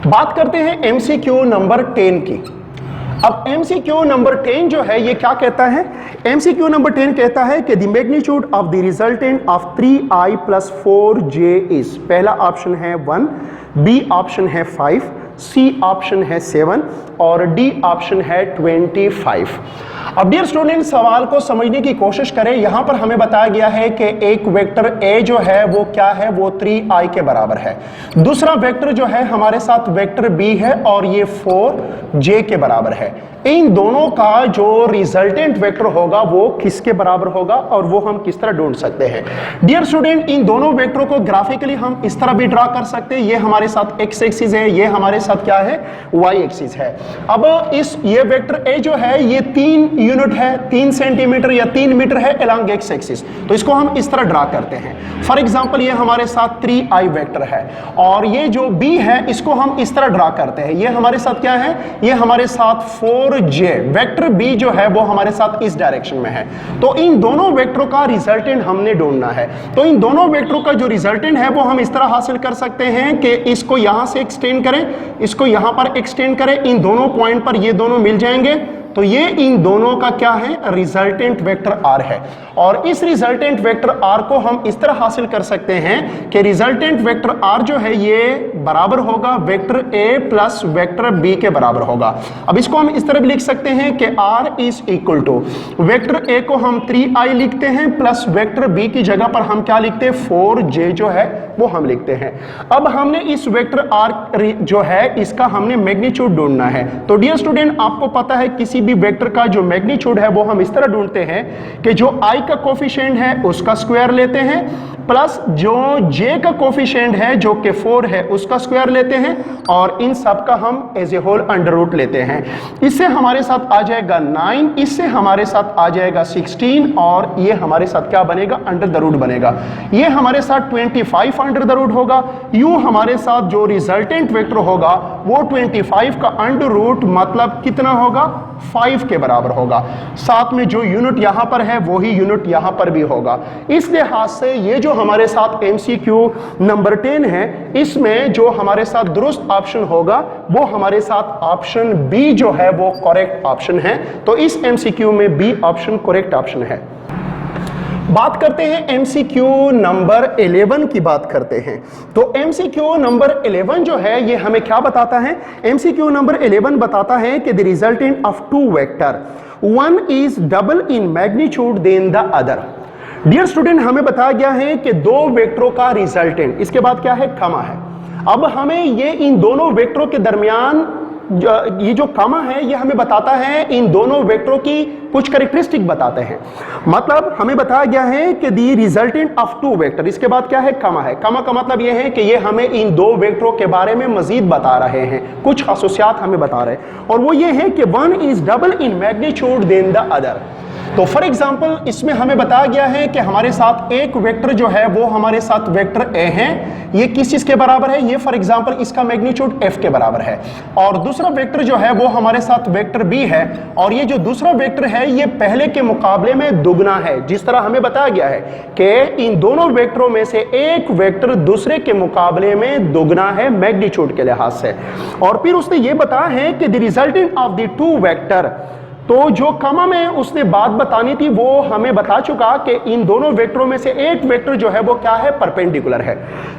बात करते हैं एमसीक्यू नंबर 10 की। अब एमसीक्यू नंबर 10 जो है ये क्या कहता है, एमसीक्यू नंबर 10 कहता है कि the magnitude of the resultant of 3i + 4j is, पहला ऑप्शन है 1, बी ऑप्शन है 5, सी ऑप्शन है 7 और डी ऑप्शन है 25। अब डियर स्टूडेंट सवाल को समझने की कोशिश करें। यहां पर हमें बताया गया है कि एक वेक्टर a जो है वो क्या है, वो 3i के बराबर है। दूसरा वेक्टर जो है हमारे साथ वेक्टर b है और ये 4j के बराबर है। इन दोनों का जो रिजल्टेंट वेक्टर होगा वो किसके बराबर होगा और वो हम किस तरह ढूंढ सकते हैं। डियर स्टूडेंट इन दोनों वेक्टरों को ग्राफिकली हम इस तरह भी ड्रा कर सकते हैं। ये हमारे साथ x एक्सिस है, ये हमारे साथ क्या है, y एक्सिस है। अब ये वेक्टर a जो है ये 3 यूनिट है, 3 सेंटीमीटर या 3 मीटर है अलोंग x एक्सिस, तो इसको हम इस तरह ड्रा करते हैं। फॉर एग्जांपल ये हमारे साथ 3i वेक्टर है और ये जो b है इसको हम इस तरह ड्रा करते हैं। ये हमारे साथ क्या है, ये हमारे साथ 4j वेक्टर b जो है वो हमारे साथ इस डायरेक्शन में है। तो इन दोनों वेक्टरों का रिजल्टेंट हमने ढूंढना है। तो इन दोनों वेक्टरों का जो रिजल्टेंट है वो हम इस तरह हासिल कर सकते हैं कि इसको यहां से एक्सटेंड करें, इसको यहां पर एक्सटेंड करें, इन दोनों पॉइंट पर ये दोनों मिल जाएंगे तो ये इन दोनों का क्या है, रिजल्टेंट वेक्टर r है। और इस रिजल्टेंट वेक्टर r को हम इस तरह हासिल कर सकते हैं कि रिजल्टेंट वेक्टर r जो है ये बराबर होगा vector a plus vector b के बराबर होगा। अब इसको हम इस तरह भी लिख सकते हैं कि r is equal to vector a को हम 3i लिखते हैं प्लस वेक्टर b की जगह पर हम क्या लिखते हैं, 4j जो है वो हम लिखते हैं। अब हमने इस वेक्टर r जो है इसका हमने मैग्नीट्यूड ढूंढना है। तो डियर स्टूडेंट आपको पता है किसी भी वेक्टर का जो मैग्नीट्यूड है वो हम इस तरह ढूंढते हैं कि जो i का कोफिशिएंट है उसका स्क्वायर लेते हैं प्लस जो j का कोफिशिएंट है जो कि 4 है उसका स्क्वायर लेते हैं और इन सब का हम as a whole under root लेते हैं। इससे हमारे साथ आ जाएगा 9, इससे हमारे साथ आ जाएगा 16 और ये हमारे साथ क्या बनेगा, अंडर द रूट बनेगा। ये हमारे साथ 25 अंडर द रूट होगा। यूं हमारे साथ जो रिजल्टेंट वेक्टर होगा वो 25 का अंडर रूट मतलब कितना होगा, 5 के बराबर होगा। साथ में जो यूनिट यहां पर है वही यूनिट यहां पर भी होगा। इस लिहाज से ये जो हमारे साथ एमसीक्यू नंबर 10 है इसमें जो हमारे साथ दुरुस्त ऑप्शन होगा वो हमारे साथ ऑप्शन बी जो है वो करेक्ट ऑप्शन है। तो इस एमसीक्यू में बी ऑप्शन करेक्ट ऑप्शन है। बात करते हैं एमसीक्यू नंबर 11 की बात करते हैं। तो एमसीक्यू नंबर 11 जो है ये हमें क्या बताता है, एमसीक्यू नंबर 11 बताता है कि the resultant of two vector one is double in magnitude than the other. Dear student हमें बताया गया है कि दो वेक्टरों का रिजल्टेंट, इसके बाद क्या है, कमा है। अब हमें ये इन दोनों वेक्टरों के दरमियान ये जो कमा है ये हमें बताता है इन दोनों वेक्टरों की कुछ कैरेक्टरिस्टिक बताते हैं। मतलब हमें बताया गया है कि दी रिजल्टेंट ऑफ टू वेक्टर, इसके बाद क्या है, कमा है। कमा का मतलब ये है कि ये हमें इन दो वेक्टरों के बारे में मजीद बता रहे हैं, कुछ खासूसियात हमें बता रहे हैं और वो ये है कि one is double in magnitude than the other. तो फॉर एग्जाम्पल इसमें हमें बताया गया है कि हमारे साथ एक वेक्टर जो है वो हमारे साथ वेक्टर ए है, ये किस चीज के बराबर है, ये फॉर एग्जाम्पल इसका मैग्नीट्यूड एफ के बराबर है। और दूसरा वेक्टर जो है वो हमारे साथ वेक्टर बी है और ये जो दूसरा वेक्टर है ये पहले के मुकाबले में दुगना है। जिस तरह हमें बताया गया है कि इन दोनों वेक्टरों में से एक वेक्टर दूसरे के मुकाबले में दुगना है मैग्नीट्यूड के लिहाज से। और फिर उसने ये बताया है कि the resultant of the two vector तो जो कमा में उसने बात बतानी थी वो हमें बता चुका कि इन दोनों वेक्टरों में से एक वेक्टर जो है वो क्या है, परपेंडिकुलर है।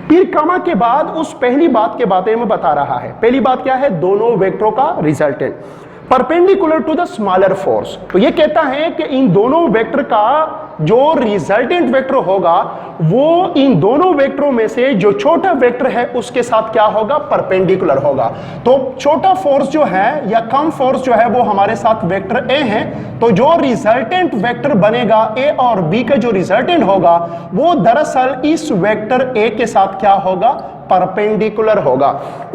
फिर कमा के बाद उस पहली बात के बारे में बता रहा है। पहली बात क्या है, दोनों वेक्टरों का resultant perpendicular to the smaller force. तो ये कहता है कि इन दोनों वेक्टर का जो रिजल्टेंट वेक्टर होगा वो इन दोनों वेक्टरों में से जो छोटा वेक्टर है उसके साथ क्या होगा, परपेंडिकुलर होगा। तो छोटा फोर्स जो है या कम फोर्स जो है वो हमारे साथ वेक्टर ए है, तो जो रिजल्टेंट वेक्टर बनेगा ए और बी का जो रिजल्टेंट होगा वो दरअसल इस वेक्टर ए के साथ क्या होगा, परपेंडिकुलर होगा।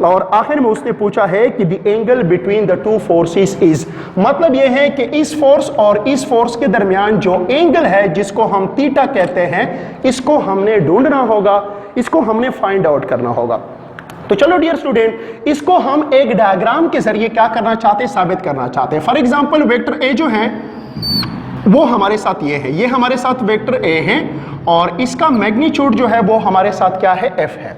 और आखिर में उसने पूछा है कि the angle between the two forces is, मतलब यह है कि इस फोर्स और इस फोर्स के दरमियान जो एंगल है जिसको हम थीटा कहते हैं, इसको हमने ढूंढना होगा, इसको हमने फाइंड आउट करना होगा। तो चलो डियर स्टूडेंट, इसको हम एक डायग्राम के जरिए क्या करना चाहते हैं, साबित करना चाहते हैं। फॉर एग्जांपल वेक्टर ए जो है वो हमारे साथ ये है, ये हमारे साथ वेक्टर ए है और इसका मैग्नीट्यूड जो है वो हमारे साथ क्या है, एफ है।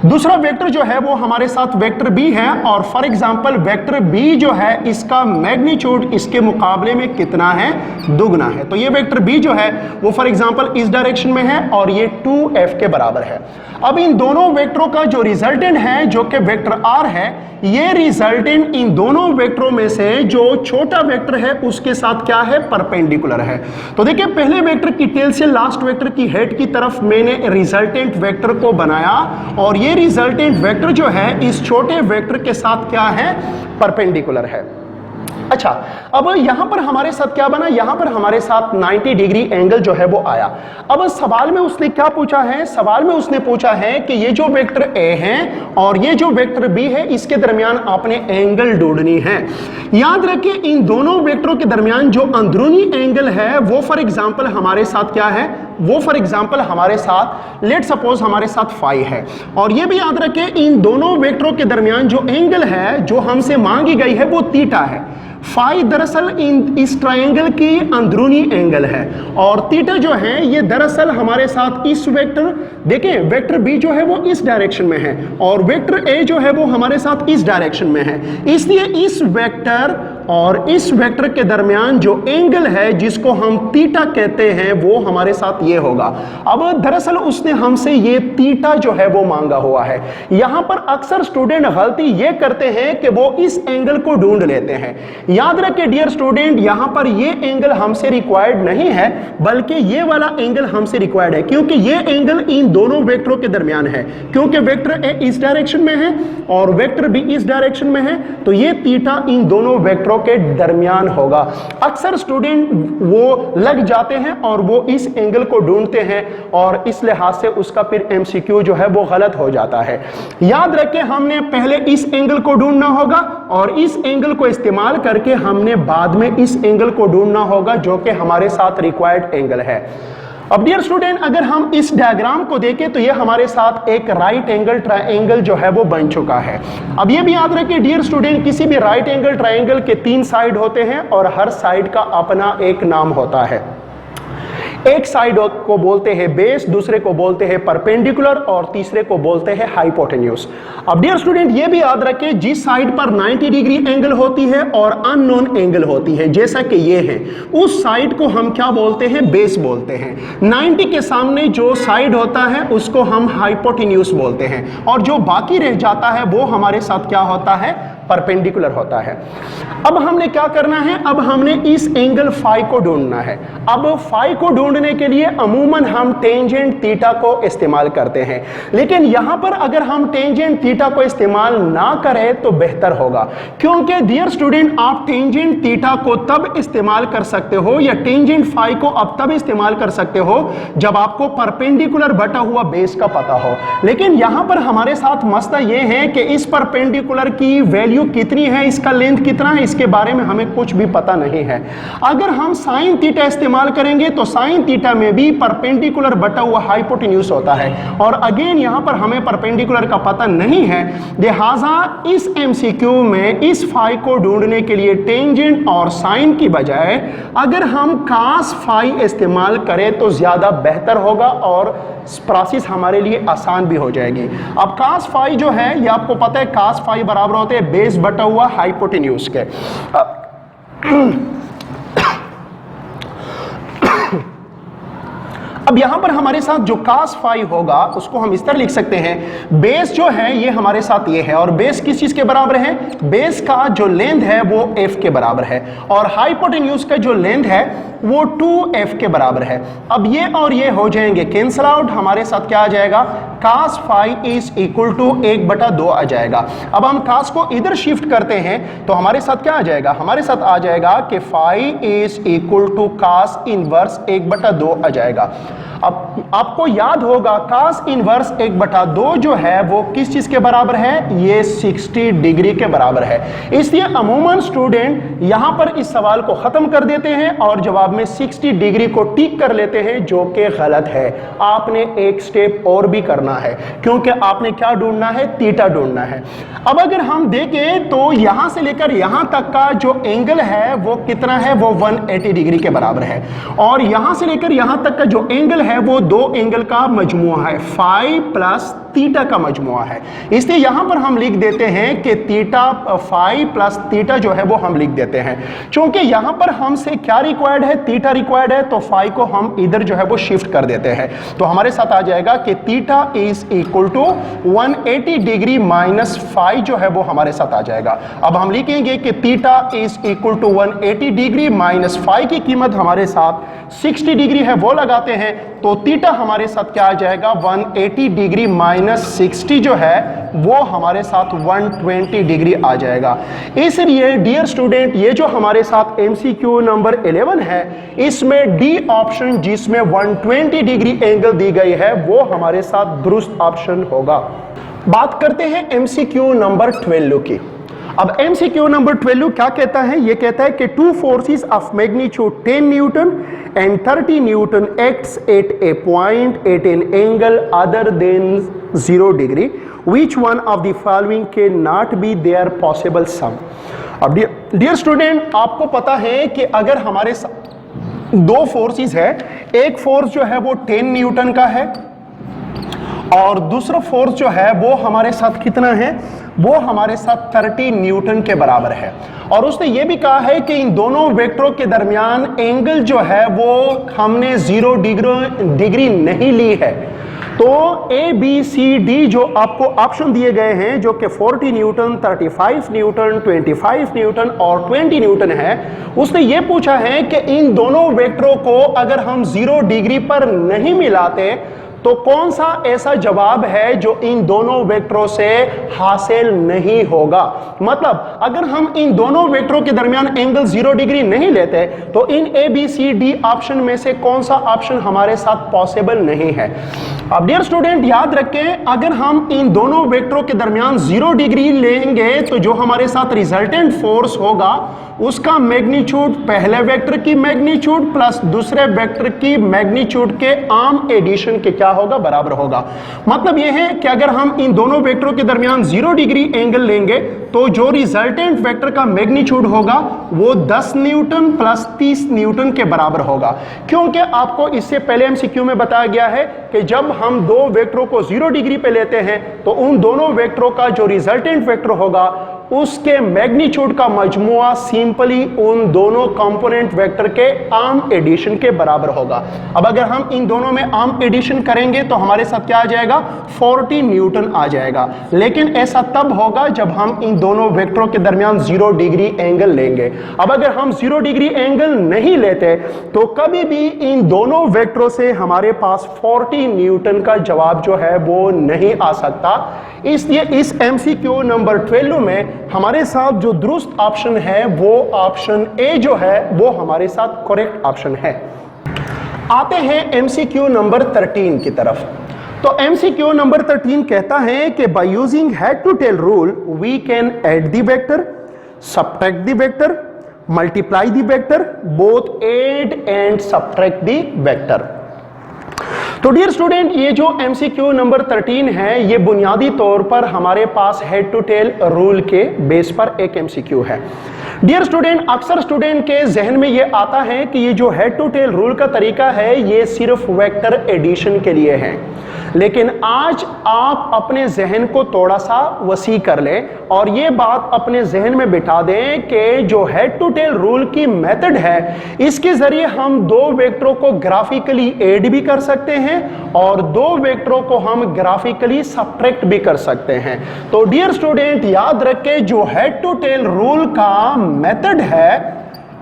दूसरा वेक्टर जो है वो हमारे साथ वेक्टर बी है और फॉर एग्जांपल वेक्टर बी जो है इसका मैग्नीट्यूड इसके मुकाबले में कितना है, दुगना है। तो ये वेक्टर बी जो है वो फॉर एग्जांपल इस डायरेक्शन में है और ये 2f के बराबर है। अब इन दोनों वेक्टरों का जो रिजल्टेंट है जो कि वेक्टर आर है, ये रिजल्टेंट इन दोनों वेक्टरों में से जो छोटा वेक्टर है उसके साथ क्या है, परपेंडिकुलर है। तो देखिए पहले वेक्टर की टेल से लास्ट वेक्टर की हेड की तरफ मैंने रिजल्टेंट वेक्टर को बनाया और ये रिजल्टेंट वेक्टर जो है इस छोटे वेक्टर के साथ क्या है, परपेंडिकुलर है। अच्छा, अब यहां पर हमारे साथ क्या बना, यहां पर हमारे साथ 90 डिग्री एंगल जो है वो आया। अब सवाल में उसने क्या पूछा है, सवाल में उसने पूछा है कि ये जो वेक्टर ए है और ये जो वेक्टर बी है इसके दरमियान आपने एंगल ढूंढनी है। याद रखिए इन दोनों वेक्टरों के दरमियान जो अंदरूनी एंगल है वो फॉर एग्जांपल हमारे साथ क्या है, वो फॉर एग्जांपल हमारे साथ लेट सपोज हमारे साथ फाई है। और ये भी याद रखें इन दोनों वेक्टरों के दरमियान जो एंगल है जो हमसे मांगी गई है वो थीटा है। फाई दरअसल इस ट्रायंगल की अंदरूनी एंगल है और थीटा जो है ये दरअसल हमारे साथ इस वेक्टर, देखिए वेक्टर बी जो है वो इस डायरेक्शन में है और वेक्टर ए जो है वो हमारे साथ इस डायरेक्शन में है, इसलिए इस वेक्टर और इस वेक्टर के दरमियान जो एंगल है जिसको हम थीटा कहते हैं वो हमारे साथ ये होगा। अब दरअसल उसने हमसे ये थीटा जो है वो मांगा हुआ है। यहां पर अक्सर स्टूडेंट गलती ये करते हैं कि वो इस एंगल को ढूंढ लेते हैं। याद रखिए डियर स्टूडेंट, यहां पर ये एंगल हमसे रिक्वायर्ड नहीं है बल्कि ये वाला एंगल हमसे रिक्वायर्ड है, क्योंकि ये एंगल इन दोनों वेक्टरों के दरमियान है। क्योंकि वेक्टर ए इस डायरेक्शन में है और वेक्टर बी इस डायरेक्शन में है, तो ये थीटा इन दोनों वेक्टरों के दरमियान होगा। अक्सर स्टूडेंट वो लग जाते हैं और वो इस एंगल को ढूंढते हैं और इस लिहाज से उसका फिर एमसीक्यू जो है वो गलत हो जाता है। याद रखें हमने पहले इस एंगल को ढूंढना होगा और इस एंगल को इस्तेमाल करके हमने बाद में इस एंगल को ढूंढना होगा जो कि हमारे साथ रिक्वायर्ड एंगल है। अब डियर स्टूडेंट, अगर हम इस डायग्राम को देखें तो ये हमारे साथ एक राइट एंगल ट्रायंगल जो है वो बन चुका है। अब ये भी याद रखिए डियर स्टूडेंट, किसी भी राइट एंगल ट्रायंगल के 3 साइड होते हैं और हर साइड का अपना एक नाम होता है। एक साइड को बोलते हैं बेस, दूसरे को बोलते हैं परपेंडिकुलर और तीसरे को बोलते हैं हाइपोटेन्यूज। अब डियर स्टूडेंट ये भी याद रखें, जिस साइड पर 90 डिग्री एंगल होती है और अननोन एंगल होती है जैसा कि ये है, उस साइड को हम क्या बोलते हैं, बेस बोलते हैं। 90 के सामने जो साइड होता है उसको हम हाइपोटेन्यूज बोलते हैं और जो बाकी रह जाता है वो हमारे साथ क्या होता है, परपेंडिकुलर होता है। अब हमने क्या करना है, अब हमने इस एंगल फाई को ढूंढना है। अब फाई को ढूंढने के लिए अमूमन हम टेंजेंट थीटा को इस्तेमाल करते हैं, लेकिन यहां पर अगर हम टेंजेंट थीटा को इस्तेमाल ना करें तो बेहतर होगा, क्योंकि डियर स्टूडेंट आप टेंजेंट थीटा को तब इस्तेमाल कर सकते हो या टेंजेंट फाई को अब तब इस्तेमाल कर सकते हो जब आपको परपेंडिकुलर बटा हुआ बेस का पता हो। लेकिन यहां पर हमारे साथ मसला यह है कि इस परपेंडिकुलर की वैल्यू कितनी है, इसका लेंथ कितना है, इसके बारे में हमें कुछ भी पता नहीं है। अगर हम साइन थीटा इस्तेमाल करेंगे तो साइन थीटा में भी परपेंडिकुलर बटा हुआ हाइपोटेन्यूज होता है और अगेन यहां पर हमें परपेंडिकुलर का पता नहीं है। लिहाजा इस एमसीक्यू में इस फाई को ढूंढने के लिए टेंजेंट और साइन की बजाय अगर हम कास फाई इस्तेमाल करें तो ज्यादा बेहतर होगा और प्रोसेस हमारे लिए आसान भी हो जाएगी। अब कास फाई जो है ये आपको पता है, कास फाई बराबर होते हैं बेस बटा हुआ हाइपोटेन्यूज के। अब यहां पर हमारे साथ जो cos phi होगा उसको हम इस तरह लिख सकते हैं, बेस जो है ये हमारे साथ ये है, और बेस किस चीज के बराबर है, बेस का जो लेंथ है वो f के बराबर है, और हाइपोटेन्यूज का जो लेंथ है वो 2f के बराबर है। अब ये और ये हो जाएंगे कैंसल आउट, हमारे साथ क्या आ जाएगा, cos phi is equal to 1/2 आ जाएगा। अब हम cos को इधर शिफ्ट करते हैं तो हमारे साथ क्या आ जाएगा, हमारे साथ आ जाएगा कि phi is equal to cos inverse 1/2 आ जाएगा। अब आपको याद होगा cos इनवर्स 1/2 जो है वो किस चीज के बराबर है, ये 60 डिग्री के बराबर है। इसलिए अमूमन स्टूडेंट यहां पर इस सवाल को खत्म कर देते हैं और जवाब में 60 डिग्री को टिक कर लेते हैं, जो कि गलत है। आपने एक स्टेप और भी करना है, क्योंकि आपने क्या ढूंढना है, थीटा ढूंढना है। अब अगर हम देखें तो यहां से लेकर यहां तक का जो एंगल है वो कितना है, वो 180 डिग्री के बराबर है, और यहां से लेकर यहां तक का जो एंगल है वो दो एंगल का मजमुआ है, फाई प्लस थीटा का मजमुआ है। इसलिए यहां पर हम लिख देते हैं कि थीटा, फाई प्लस थीटा जो है वो हम लिख देते हैं। क्योंकि यहां पर हमसे क्या रिक्वायर्ड है, थीटा रिक्वायर्ड है, तो फाई को हम इधर जो है वो शिफ्ट कर देते हैं। तो हमारे साथ आ जाएगा कि theta is equal to 180 degree minus phi जो है वो हमारे साथ आ जाएगा। अब हम लिखेंगे कि theta is equal to 180 degree minus phi की कीमत हमारे साथ 60 डिग्री है, वो लगाते हैं तो थीटा हमारे साथ क्या आ जाएगा, 180 डिग्री माइनस 60 जो है वो हमारे साथ 120 डिग्री आ जाएगा। इसलिए डियर स्टूडेंट, ये जो हमारे साथ एमसीक्यू नंबर 11 है, इसमें डी ऑप्शन जिसमें 120 डिग्री एंगल दी गई है वो हमारे साथ दुरुस्त ऑप्शन होगा। बात करते हैं एमसीक्यू नंबर 12 की। अब एमसीक्यू नंबर 12 क्या कहता है, ये कहता है कि two forces of magnitude 10 newton and 30 newton acts at a point at an angle other than 0 degree, which one of the following can not be their possible sum. अब डियर स्टूडेंट, आपको पता है कि अगर हमारे दो फोर्सेस है, एक फोर्स जो है वो 10 न्यूटन का है और दूसरा फोर्स जो है वो हमारे साथ कितना है, वो हमारे साथ 30 न्यूटन के बराबर है। और उसने ये भी कहा है कि इन दोनों वेक्टरों के दरमियान एंगल जो है वो हमने 0 डिग्री नहीं ली है। तो ए बी सी डी जो आपको ऑप्शन दिए गए हैं, जो कि 40 न्यूटन, 35 न्यूटन, 25 न्यूटन और 20 न्यूटन है, उसने ये पूछा है कि इन दोनों वेक्टरों को अगर हम 0 डिग्री पर नहीं मिलाते तो कौन सा ऐसा जवाब है जो इन दोनों वेक्टरों से हासिल नहीं होगा। मतलब अगर हम इन दोनों वेक्टरों के दरमियान एंगल 0 डिग्री नहीं लेते तो इन A B C D option में से कौन सा ऑप्शन हमारे साथ पॉसिबल नहीं है। अब डियर स्टूडेंट याद रखें, अगर हम इन दोनों वेक्टरों के दरमियान 0 डिग्री लेंगे तो जो हमारे साथ रिजल्टेंट फोर्स होगा उसका मैग्नीट्यूड पहले वेक्टर की मैग्नीट्यूड प्लस दूसरे वेक्टर की मैग्नीट्यूड के आम एडिशन के क्या होगा, बराबर होगा। मतलब यह है कि अगर हम इन दोनों वेक्टरों के दरमियान 0 डिग्री एंगल लेंगे तो जो रिजल्टेंट वेक्टर का मैग्नीट्यूड होगा वो 10 न्यूटन प्लस 30 न्यूटन के बराबर होगा। क्योंकि आपको इससे पहले एमसीक्यू में बताया गया है कि जब हम दो वेक्टरों को 0 डिग्री पे लेते हैं तो उन दोनों वेक्टरों का जो रिजल्टेंट वेक्टर होगा उसके मैग्नीट्यूड का मजमुआ सिंपली उन दोनों कंपोनेंट वेक्टर के आर्म एडिशन के बराबर होगा। अब अगर हम इन दोनों में आर्म एडिशन करेंगे तो हमारे साथ क्या आ जाएगा, 40 न्यूटन आ जाएगा। लेकिन ऐसा तब होगा जब हम इन दोनों वेक्टरों के दरमियान 0 डिग्री एंगल लेंगे। अब अगर हम 0 डिग्री एंगल नहीं लेते तो कभी भी इन दोनों वेक्टरों से हमारे पास 40 न्यूटन का जवाब जो है वो नहीं आ सकता। इसलिए इस एमसीक्यू नंबर 12 में हमारे साथ जो दुरुस्त ऑप्शन है वो ऑप्शन ए जो है वो हमारे साथ करेक्ट ऑप्शन है। आते हैं एमसीक्यू नंबर 13 की तरफ। तो एमसीक्यू नंबर 13 कहता है कि by using head to tail rule we can add the vector, subtract the vector, multiply the vector, both add and subtract the vector. तो डियर स्टूडेंट, ये जो एमसीक्यू नंबर 13 है ये बुनियादी तौर पर हमारे पास हेड टू टेल रूल के बेस पर एक एमसीक्यू है। डियर स्टूडेंट, अक्सर स्टूडेंट के जहन में ये आता है कि ये जो हेड टू टेल रूल का तरीका है ये सिर्फ वेक्टर एडिशन के लिए है। लेकिन आज आप अपने जहन को थोड़ा सा वसी कर लें और ये बात अपने जहन में बिठा दें कि जो हेड टू टेल रूल की मेथड है, इसके जरिए हम दो वेक्टरों को ग्राफिकली ऐड भी कर सकते हैं और दो वेक्टरों को हम ग्राफिकली सब्ट्रैक्ट भी कर सकते हैं। तो डियर स्टूडेंट, याद रखें जो हेड टू टेल रूल का मेथड है,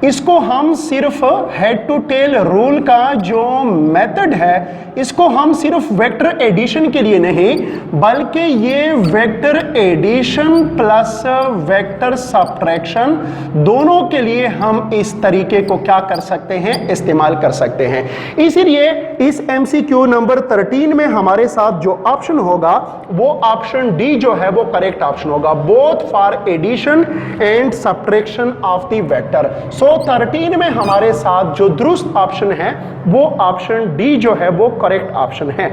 इसको हम सिर्फ हेड टू टेल रूल का जो मेथड है, इसको हम सिर्फ वेक्टर एडिशन के लिए नहीं, बल्कि ये vector addition plus vector subtraction दोनों के लिए हम इस तरीके को क्या कर सकते हैं, इस्तेमाल कर सकते हैं। इसीलिए इस MCQ नंबर 13 में हमारे साथ जो ऑप्शन होगा वो ऑप्शन डी जो है वो करेक्ट ऑप्शन होगा, both for addition and subtraction of the vector. So 13 में हमारे साथ जो दुरुस्त ऑप्शन है वो ऑप्शन डी जो है वो करेक्ट ऑप्शन है।